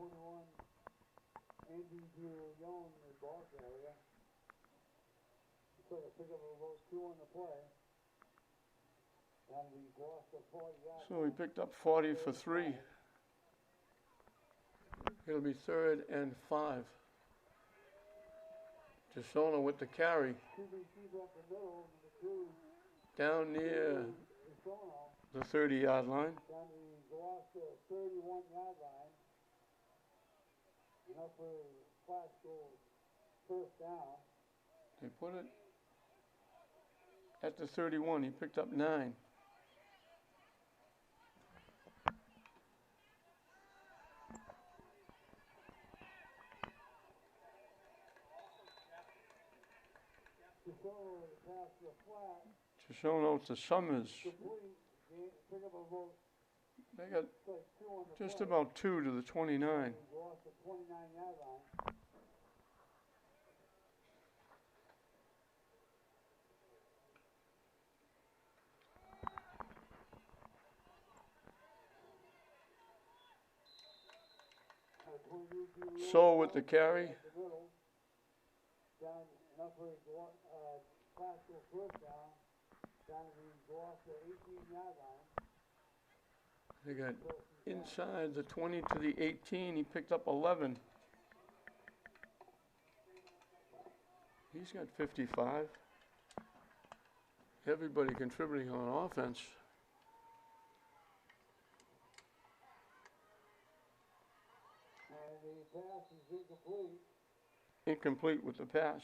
21, Andy Young in the ball carrier. So they pick up about 2 on the play. And the Gloucester 40-yard. So he picked up 40 for 3. It'll be 3rd and 5. Gisona with the carry. QBC's up the middle, number 2. Down near Gisona. the 30-yard line. Down to the Gloucester 31-yard line. And up for Class goal first down. They put it at the 31. He picked up 9. Gisona with the pass to the flat. Gisona to Summers. Complete. Pick up about They got like 2 on the just play. about 2 to the 29. Gloucester 29-yard line. So with the carry. Down and up for Class goal first down. Down to the Gloucester 18-yard line. They got inside the 20 to the 18. He picked up 11. He's got 55. Everybody contributing on offense. And the pass is incomplete. Incomplete with the pass.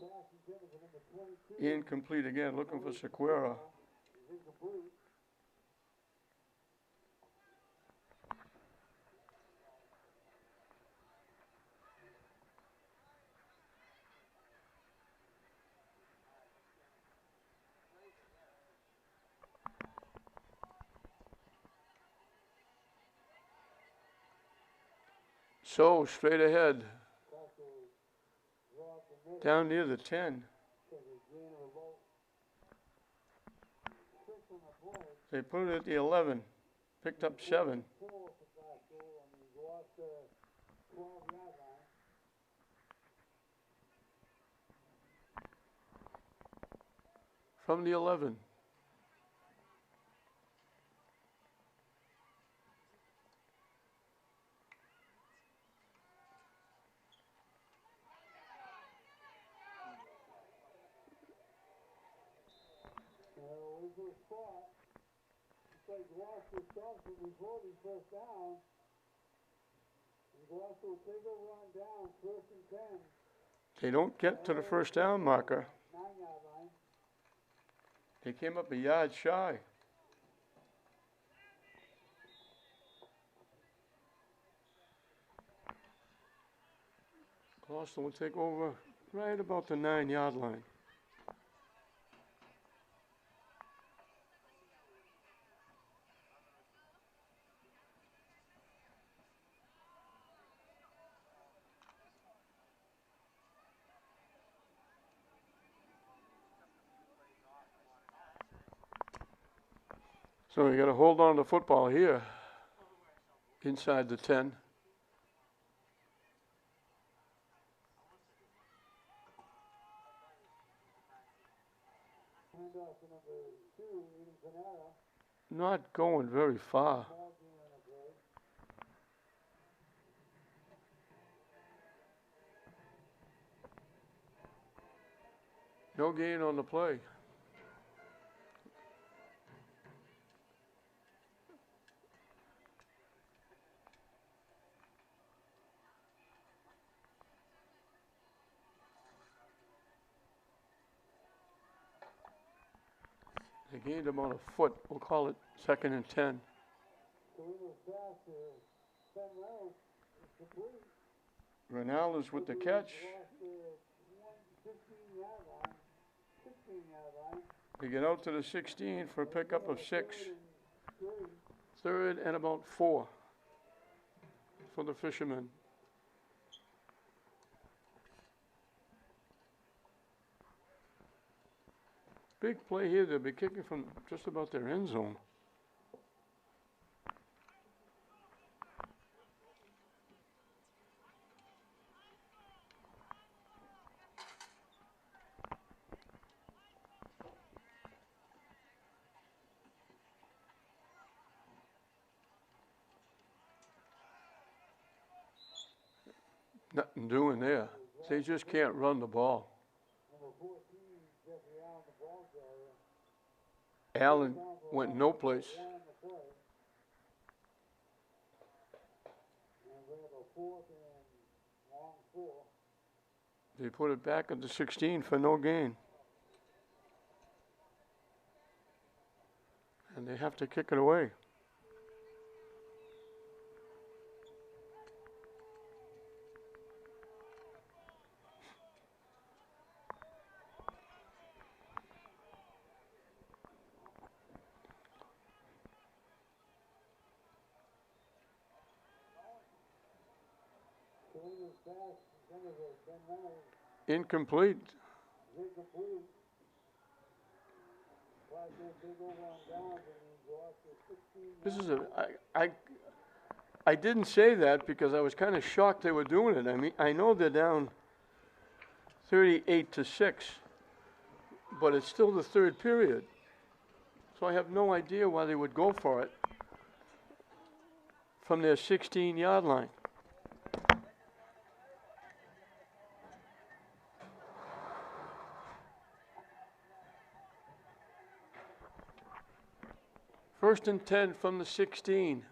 Pass intended for number 22. Incomplete again, looking for Sequeira. Is incomplete. So straight ahead, Pass will draw up the middle. down near the 10. Take a gain of about 6 on the play. They put it at the 11. Picked up 7. 4 for Class goal on the Gloucester 12-yard line. From the 11. Where's the spot? Looks like Gloucester stops it before the first down. And Gloucester will take over on down, 1st and 10. They don't get to the first down marker. 9-yard line. They came up a yard shy. Gloucester will take over right about the 9-yard line. So you got to hold on to the football here, inside the 10. Handoff to number 2, Eden Panetta. Not going very far. Ball game on the play. No gain on the play. They gained about a foot. We'll call it 2nd and 10. So we move pass to Ben Reynolds is complete. Renales with the catch. Lost the 15-yard line, 16-yard line. They get out to the 16 for a pickup of 6. Three. Third and about 4 for the Fishermen. Big play here. They'll be kicking from just about their end zone. Nothing doing there. They just can't run the ball. Number 14, Jeffrey Allen, the ball carrier. Allen went no place. One on the play. And we have a 4th and long 4. They put it back at the 16 for no gain. And they have to kick it away. Incomplete. This is I didn't say that because I was kind of shocked they were doing it. I mean, I know they're down 38-6, but it's still the third period. So I have no idea why they would go for it from their 16-yard line. First and 10 from the 16.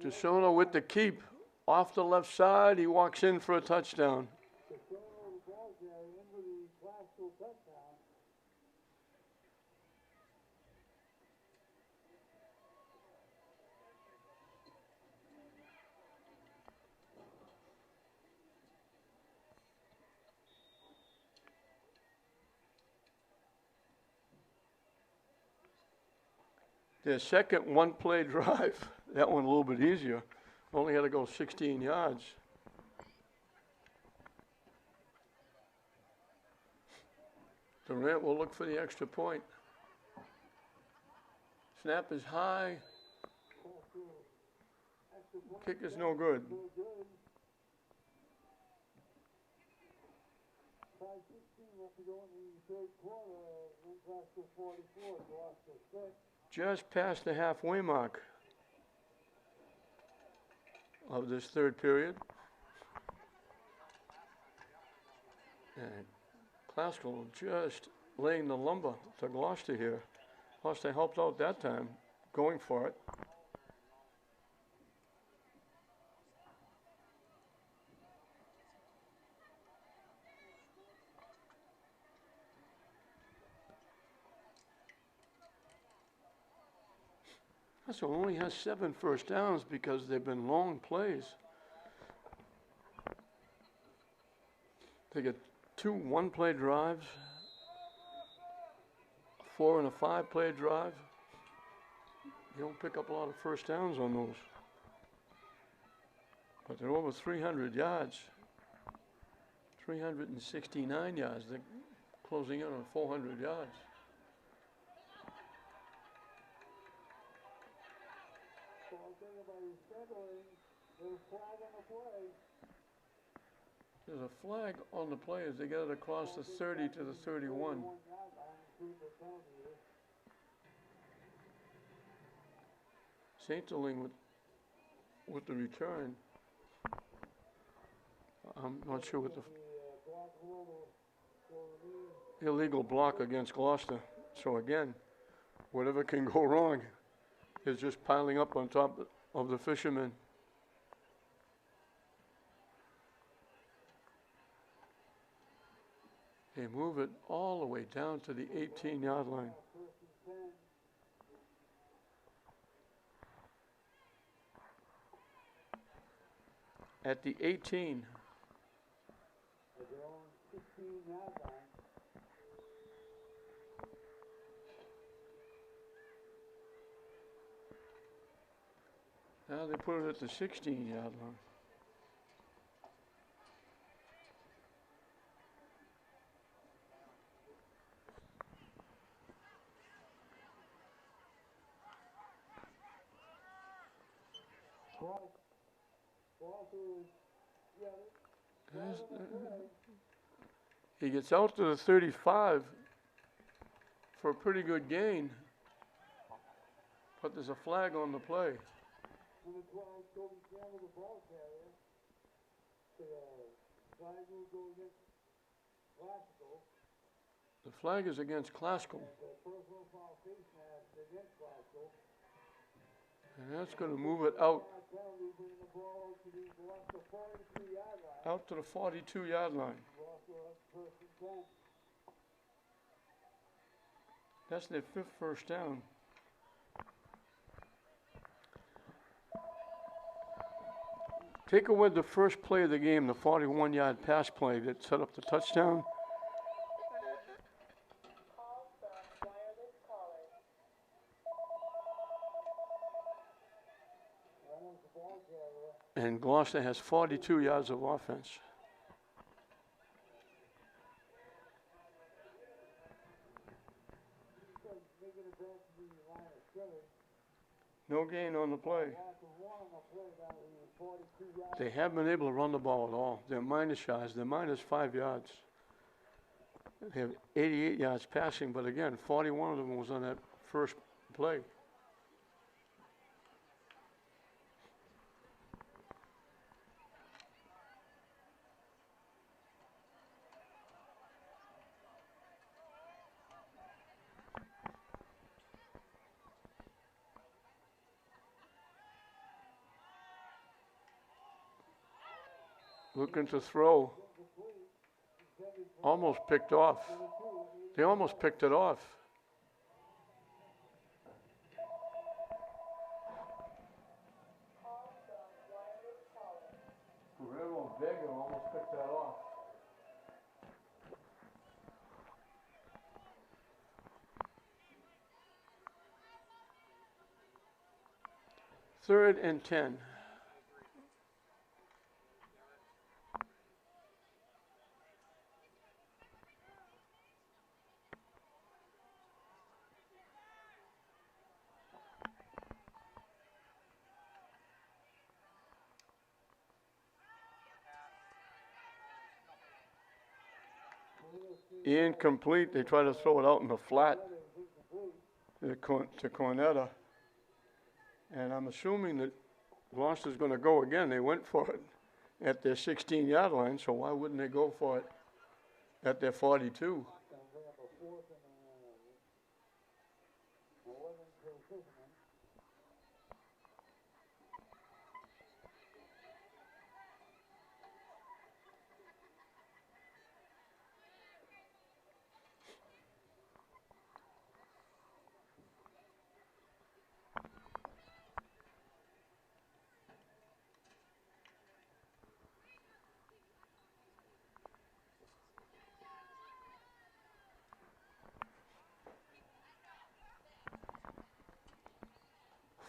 DeSono with the keep. Off the left side, he walks in for a touchdown. Their second one-play drive, that one a little bit easier, only had to go 16 yards. Durant will look for the extra point. Snap is high. Kick is no good. 5:16 left to go in the third quarter. Gloucester 44, Gloucester 6. Just past the halfway mark of this third period. And Claskell just laying the lumber to Gloucester here. Gloucester helped out that time, going for it. So only has 7 first downs because they've been long plays. They get 2 one-play drives, 4 and a 5-play drive. You don't pick up a lot of first downs on those. But they're over 300 yards, 369 yards. They're closing in on 400 yards. There's a flag on the play as they get it across the 30 to the 31. Saint-Deling with the return. I'm not sure what the illegal block against Gloucester. So again, whatever can go wrong is just piling up on top of the Fishermen. They move it all the way down to the 18-yard line. at the 18. At their own 16-yard line. Now they put it at the 16-yard line. He gets out to the 35 for a pretty good gain, but there's a flag on the play. Number 12, Toby Campbell, the ball carrier. The flag will go against Classical. The flag is against Classical. The personal foul face mask against Classical. And that's going to move it out. Penalty, bringing the ball to the Gloucester 42-yard line. Out to the 42-yard line. Gloucester first and 10. That's their 5th first down. Take away the first play of the game, the 41-yard pass play that set up the touchdown. And Gloucester has 42 yards of offense. No gain on the play. They haven't been able to run the ball at all. They're minus yards. They're minus 5 yards. They have 88 yards passing, but again, 41 of them was on that first play. Looking to throw. Almost picked off. They almost picked it off. Guerrero Vega almost picked that off. Third and 10. Incomplete. They try to throw it out in the flat to Cornetta. And I'm assuming that Gloucester's going to go again. They went for it at their 16-yard line, so why wouldn't they go for it at their 42?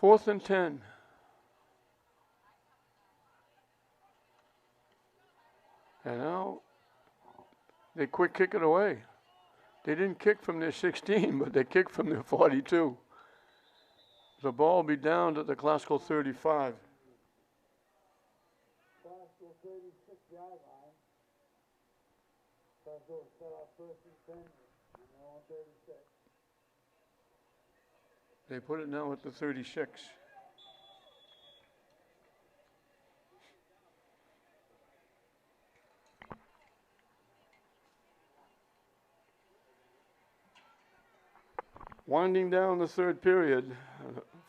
Fourth and 10. And now they quick kick it away. They didn't kick from their 16, but they kicked from their 42. The ball will be down to the Classical 35. Classical 36-yard line. Classical set up first and 10 on their own 36. They put it now at the 36. Winding down the third period.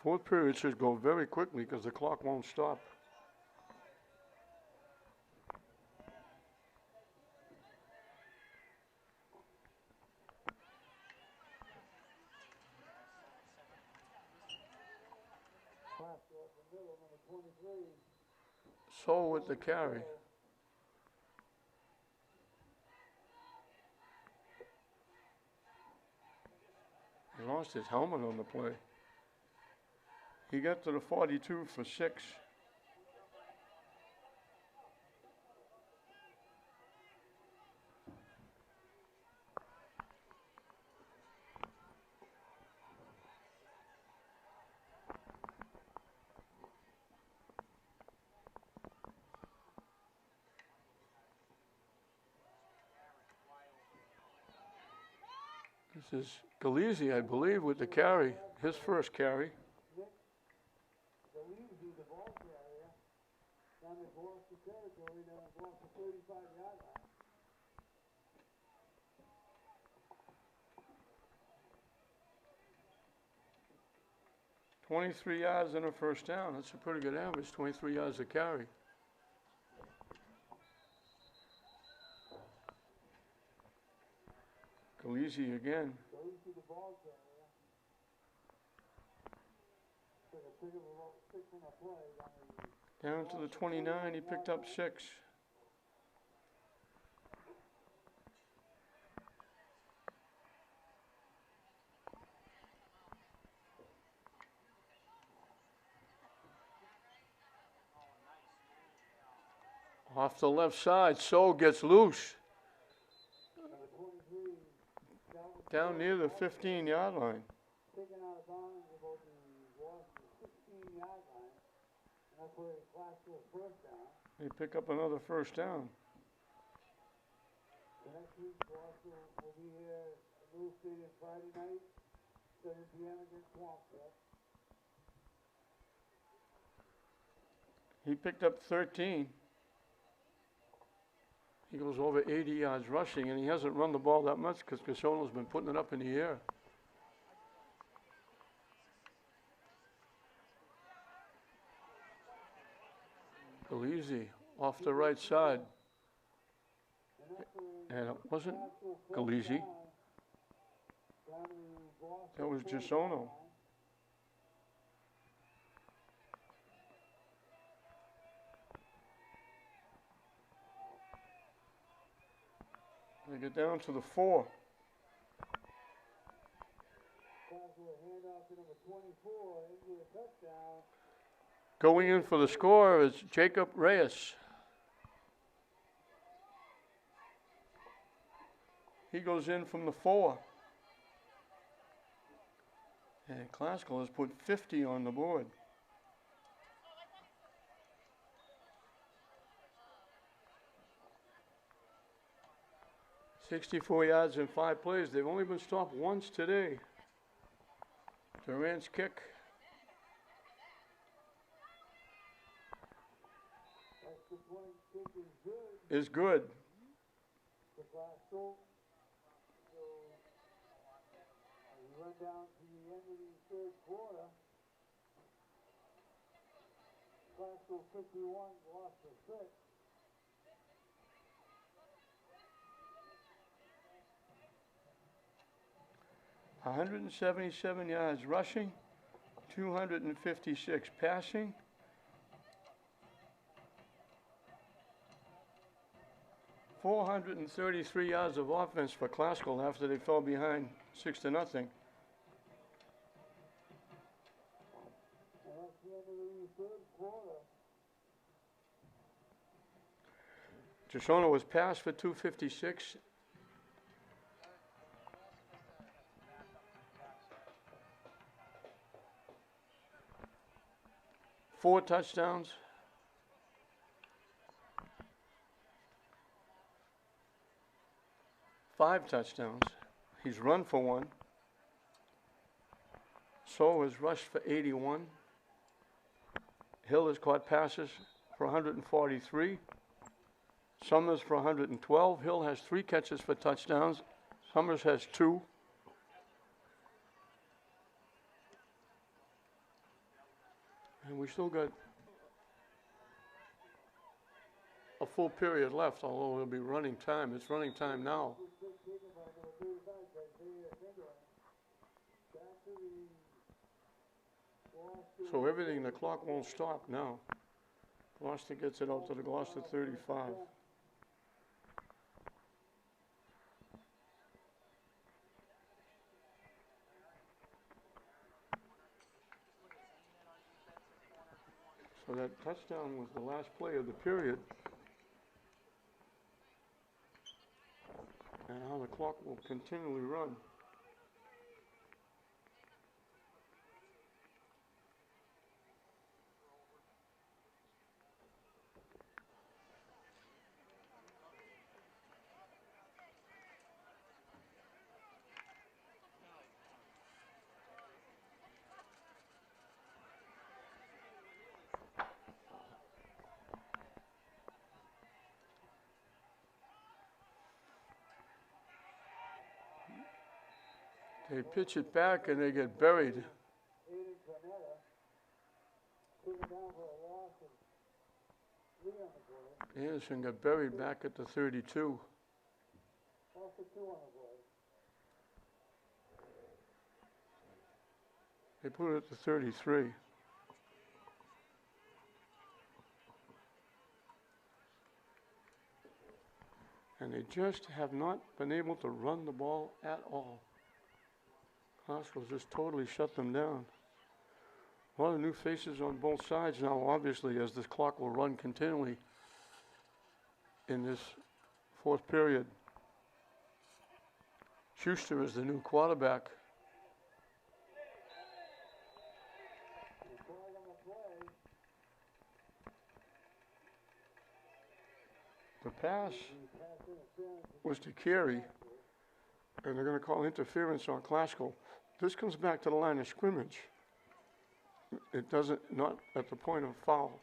Fourth period should go very quickly because the clock won't stop. Classical up the middle, number 23. So with the carry. He lost his helmet on the play. He got to the 42 for 6. This is Galizzi, I believe, with the carry, his first carry. Galizzi, the ball carrier, down the Gloucester territory, down the Gloucester 35-yard line. $23 yards and a first down. That's a pretty good average, 23 yards a carry. Galizzi again. Galizzi, the ball carrier. Took a pick of about 6 on a play. Down to the 29, he picked up 6. Off the left side, So gets loose. Down near the 15-yard line. Taken out of bounds about the 16-yard line. And that's where he flashed his first down. They pick up another first down. The next week, Gloucester will be here at New Stadium Friday night, 7 p.m. against Gloucester. He picked up 13. He goes over 80 yards rushing, and he hasn't run the ball that much because Cassono's been putting it up in the air. Galizzi off the right side. And it wasn't Galizzi. That was Cassono. They get down to the 4. Going in for the score is Jacob Reyes. He goes in from the 4. And Classical has put 50 on the board. $64 yards in 5 plays. They've only been stopped once today. Durant's kick is good. We run down to the end of the third quarter. Glasgow 51, Gloucester 6. $177 yards rushing, 256 passing. $433 yards of offense for Classical after they fell behind 6-0. And that's the end of the third quarter. Cassono was passed for 256. Four touchdowns. Five touchdowns. He's run for 1. So has rushed for 81. Hill has caught passes for 143. Summers for 112. Hill has 3 catches for touchdowns. Summers has 2. And we still got a full period left, although it'll be running time. It's running time now. So everything, the clock won't stop now. Gloucester gets it out to the Gloucester 35. So that touchdown was the last play of the period. And now the clock will continually run. They pitch it back and they get buried. Aiden Cornetta, taken down for a loss of 3 on the play. Anderson got buried back at the 32. Loss of 2 on the play. They put it at the 33. And they just have not been able to run the ball at all. Gloucester's just totally shut them down. A lot of new faces on both sides now, obviously, as this clock will run continually in this fourth period. Schuster is the new quarterback. The pass was to Carey, and they're going to call interference on Classical. This comes back to the line of scrimmage. It doesn't, not at the point of foul.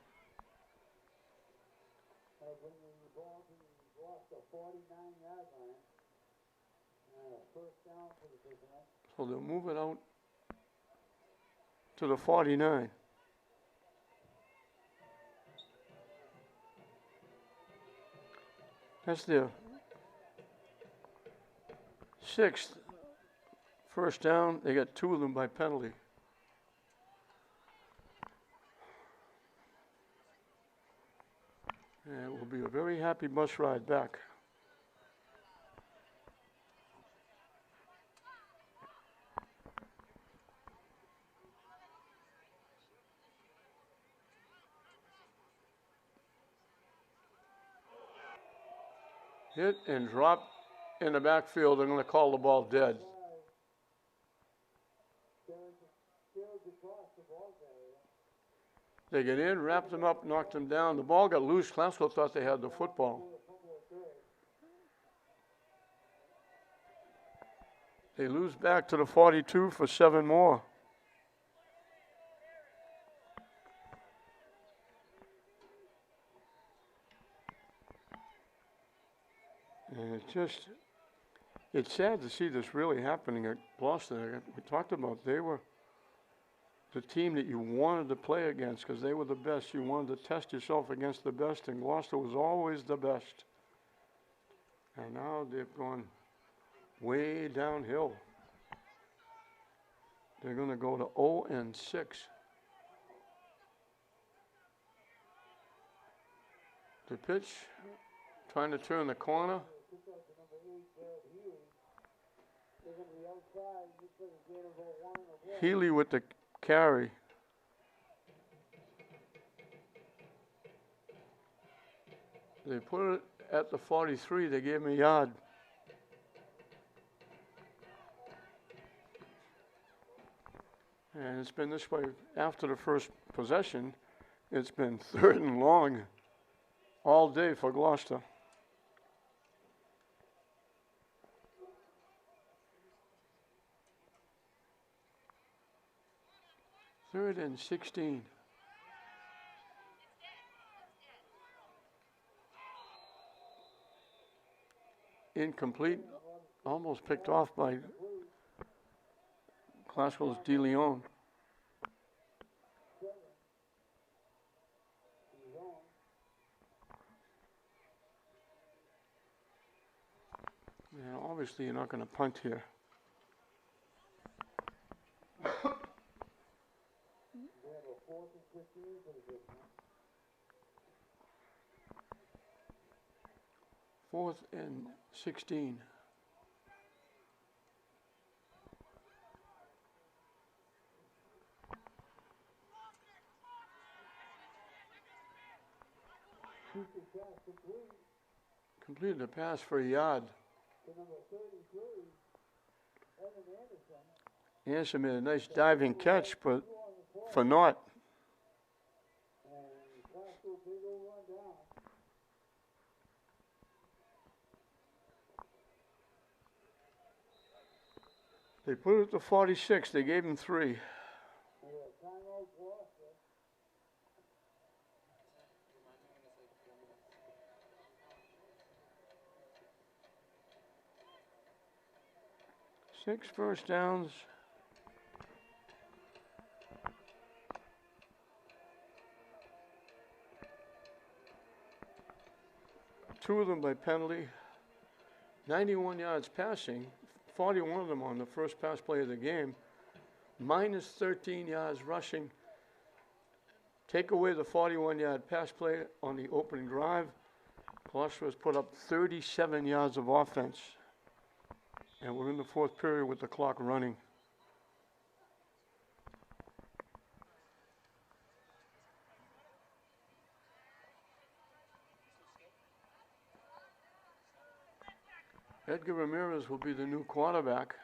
Bringing the ball to the Gloucester 49-yard line. First down for the Fishermen. So they'll move it out to the 49. That's their sixth first down. They got 2 of them by penalty. And it will be a very happy bus ride back. Hit and drop in the backfield. They're going to call the ball dead. They get in, wrapped them up, knocked them down. The ball got loose. Classical thought they had the football. They lose back to the 42 for 7 more. And it's sad to see this really happening at Gloucester. We talked about they were the team that you wanted to play against because they were the best. You wanted to test yourself against the best, and Gloucester was always the best. And now they've gone way downhill. They're going to go to 0-6. The pitch, trying to turn the corner. Healy with the carry. They put it at the 43. They gave him a yard. And it's been this way after the first possession. It's been 3rd and long all day for Gloucester. Third and 16. Incomplete, almost picked off by Classical's De Leon. Yeah, obviously you're not going to punt here. 4th and 16. Keep the pass complete Completed the pass for a yard. to number 33, Evan Anderson. Anderson made a nice diving catch, but Two on the play. for naught. And Gloucester big old run down. They put it to 46. They gave him 3. And a timeout Gloucester. Six first downs. Two of them by penalty. 91 yards passing, 41 of them on the first pass play of the game. Minus 13 yards rushing. Take away the 41-yard pass play on the opening drive. Gloucester has put up 37 yards of offense. And we're in the 4th period with the clock running. Edgar Ramirez will be the new quarterback.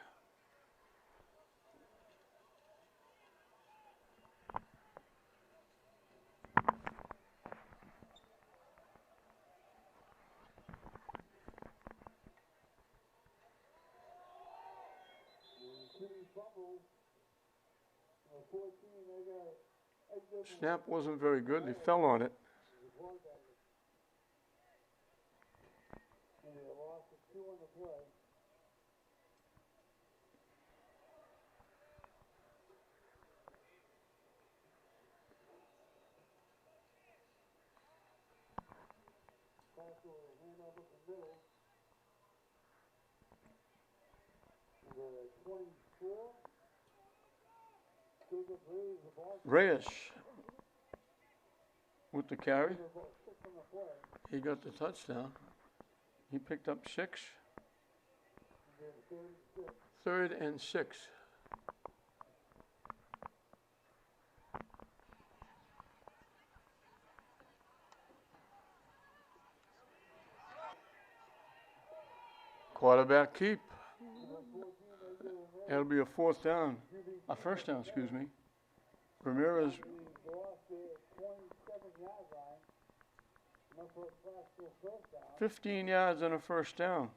Fumbles. 14, they got Edgar. Snap wasn't very good. They fell on it. And they lost 2 on the play. Gloucester will hand up at the middle. Number 24. Jacob Reyes, the ball. Reyes with the carry. About 6 on the play. He got the touchdown. He picked up 6. And then 36. 3rd and 6. Quarterback keep. That'll be a 4th down. A first down, excuse me. Ramirez. He lost the 27-yard line. Enough for a Gloucester first down. 15 yards and a first down.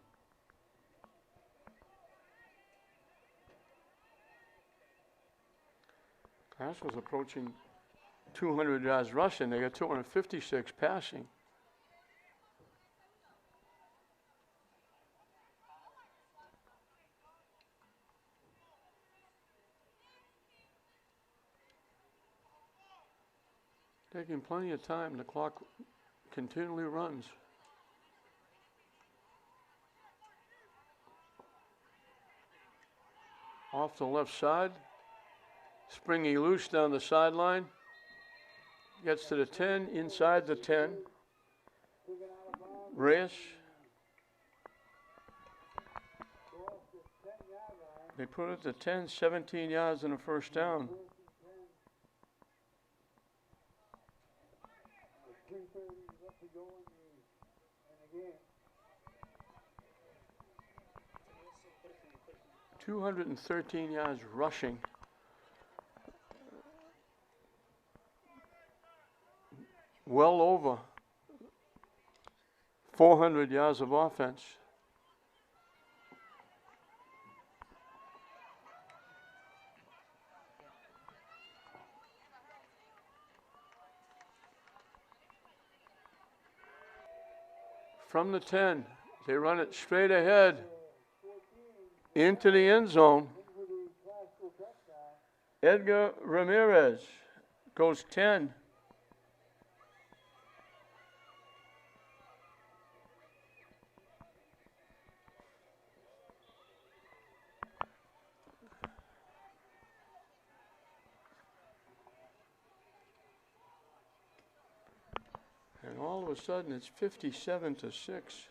Class was approaching 200 yards rushing. They got 256 passing. Taking plenty of time. The clock continually runs. Off the left side. Springy loose down the sideline. Gets to the 10, inside the 10. Reyes. They put it to 10, 17 yards and a first down. 3:30 left to go in the game. 213 yards rushing. Well over 400 yards of offense. From the 10, they run it straight ahead into the end zone. Edgar Ramirez goes 10. And all of a sudden, it's 57-6.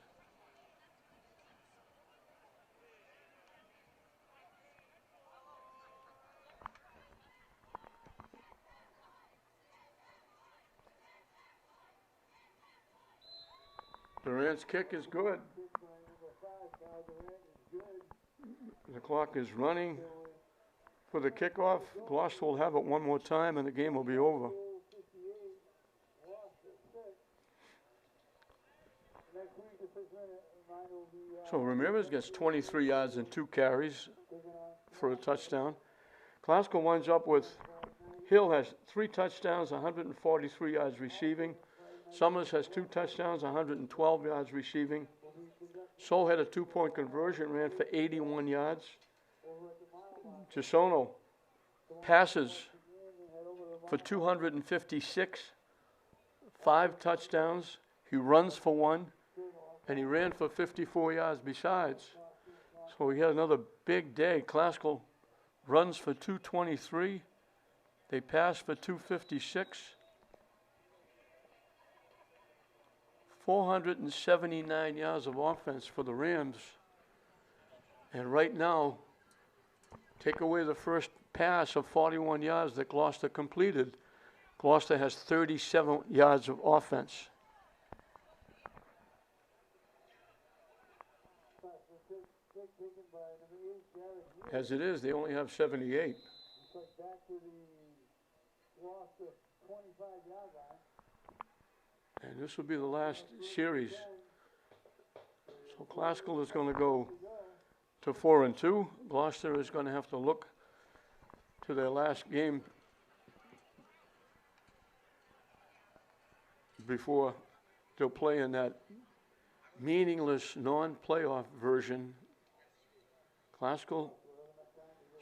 Durant's kick is good. Kick by number 5, Kyle Durant, is good. The clock is running for the kickoff. Gloucester will have it one more time and the game will be over. 58, Gloucester 6. Next week, the 6-minute line will be So Ramirez gets 23 yards and 2 carries taken on for a touchdown. Glasgow winds up with, Hill has 3 touchdowns, 143 yards receiving. Summers has 2 touchdowns, 112 yards receiving. Sol had a 2-point conversion, ran for 81 yards. Gisono passes for 256, 5 touchdowns. He runs for 1, and he ran for 54 yards besides. So he had another big day. Classical runs for 223. They pass for 256. 479 yards of offense for the Rams. And right now, take away the first pass of 41 yards that Gloucester completed. Gloucester has 37 yards of offense. taken by number 8, Jared. As it is, they only have 78. It's like back to the Gloucester 25-yard line. And this will be the last series. So Classical is going to go to 4-2. Gloucester is going to have to look to their last game before they'll play in that meaningless non-playoff version. Classical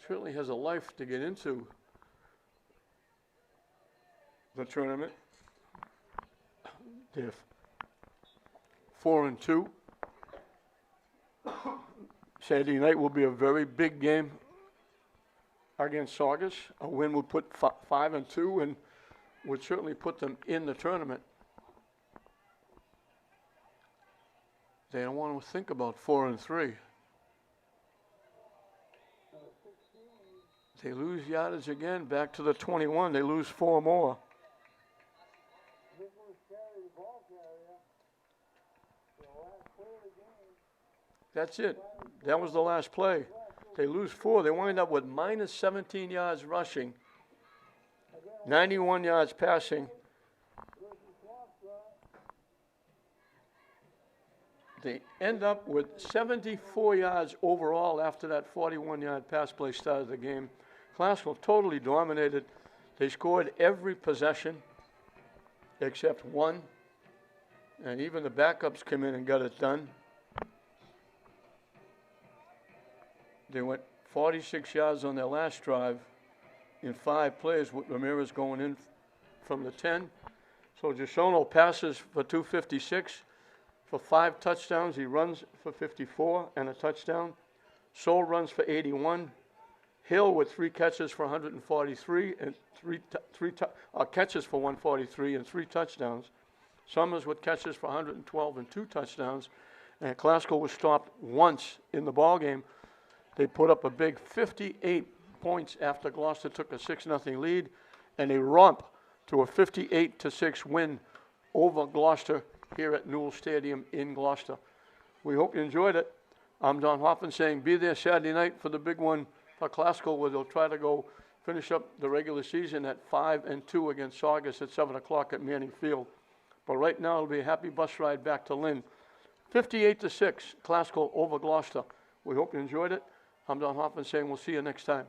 certainly has a life to get into the tournament. They're 4-2. Saturday night will be a very big game against Saugus. A win would put 5-2 and would certainly put them in the tournament. They don't want to think about 4-3. They lose yardage again, back to the 21. They lose 4 more. That's it. That was the last play. They lose 4. They wind up with minus 17 yards rushing, 91 yards passing. They end up with 74 yards overall after that 41-yard pass play started the game. Classical totally dominated. They scored every possession except one, and even the backups came in and got it done. They went 46 yards on their last drive in 5 plays with Ramirez going in from the 10. So Gisono passes for 256 for 5 touchdowns. He runs for 54 and a touchdown. Sol runs for 81. Hill with 3 catches for 143 and 3 catches for 143 and 3 touchdowns. Summers with catches for 112 and 2 touchdowns. And Classical was stopped once in the ball game. They put up a big 58 points after Gloucester took a 6-0 lead, and they romp to a 58-6 win over Gloucester here at Newell Stadium in Gloucester. We hope you enjoyed it. I'm Don Hoffman saying be there Saturday night for the big one for Classical, where they'll try to go finish up the regular season at 5-2 against Saugus at 7 o'clock at Manning Field. But right now it'll be a happy bus ride back to Lynn. 58-6, Classical over Gloucester. We hope you enjoyed it. I'm Don Hoffman saying we'll see you next time.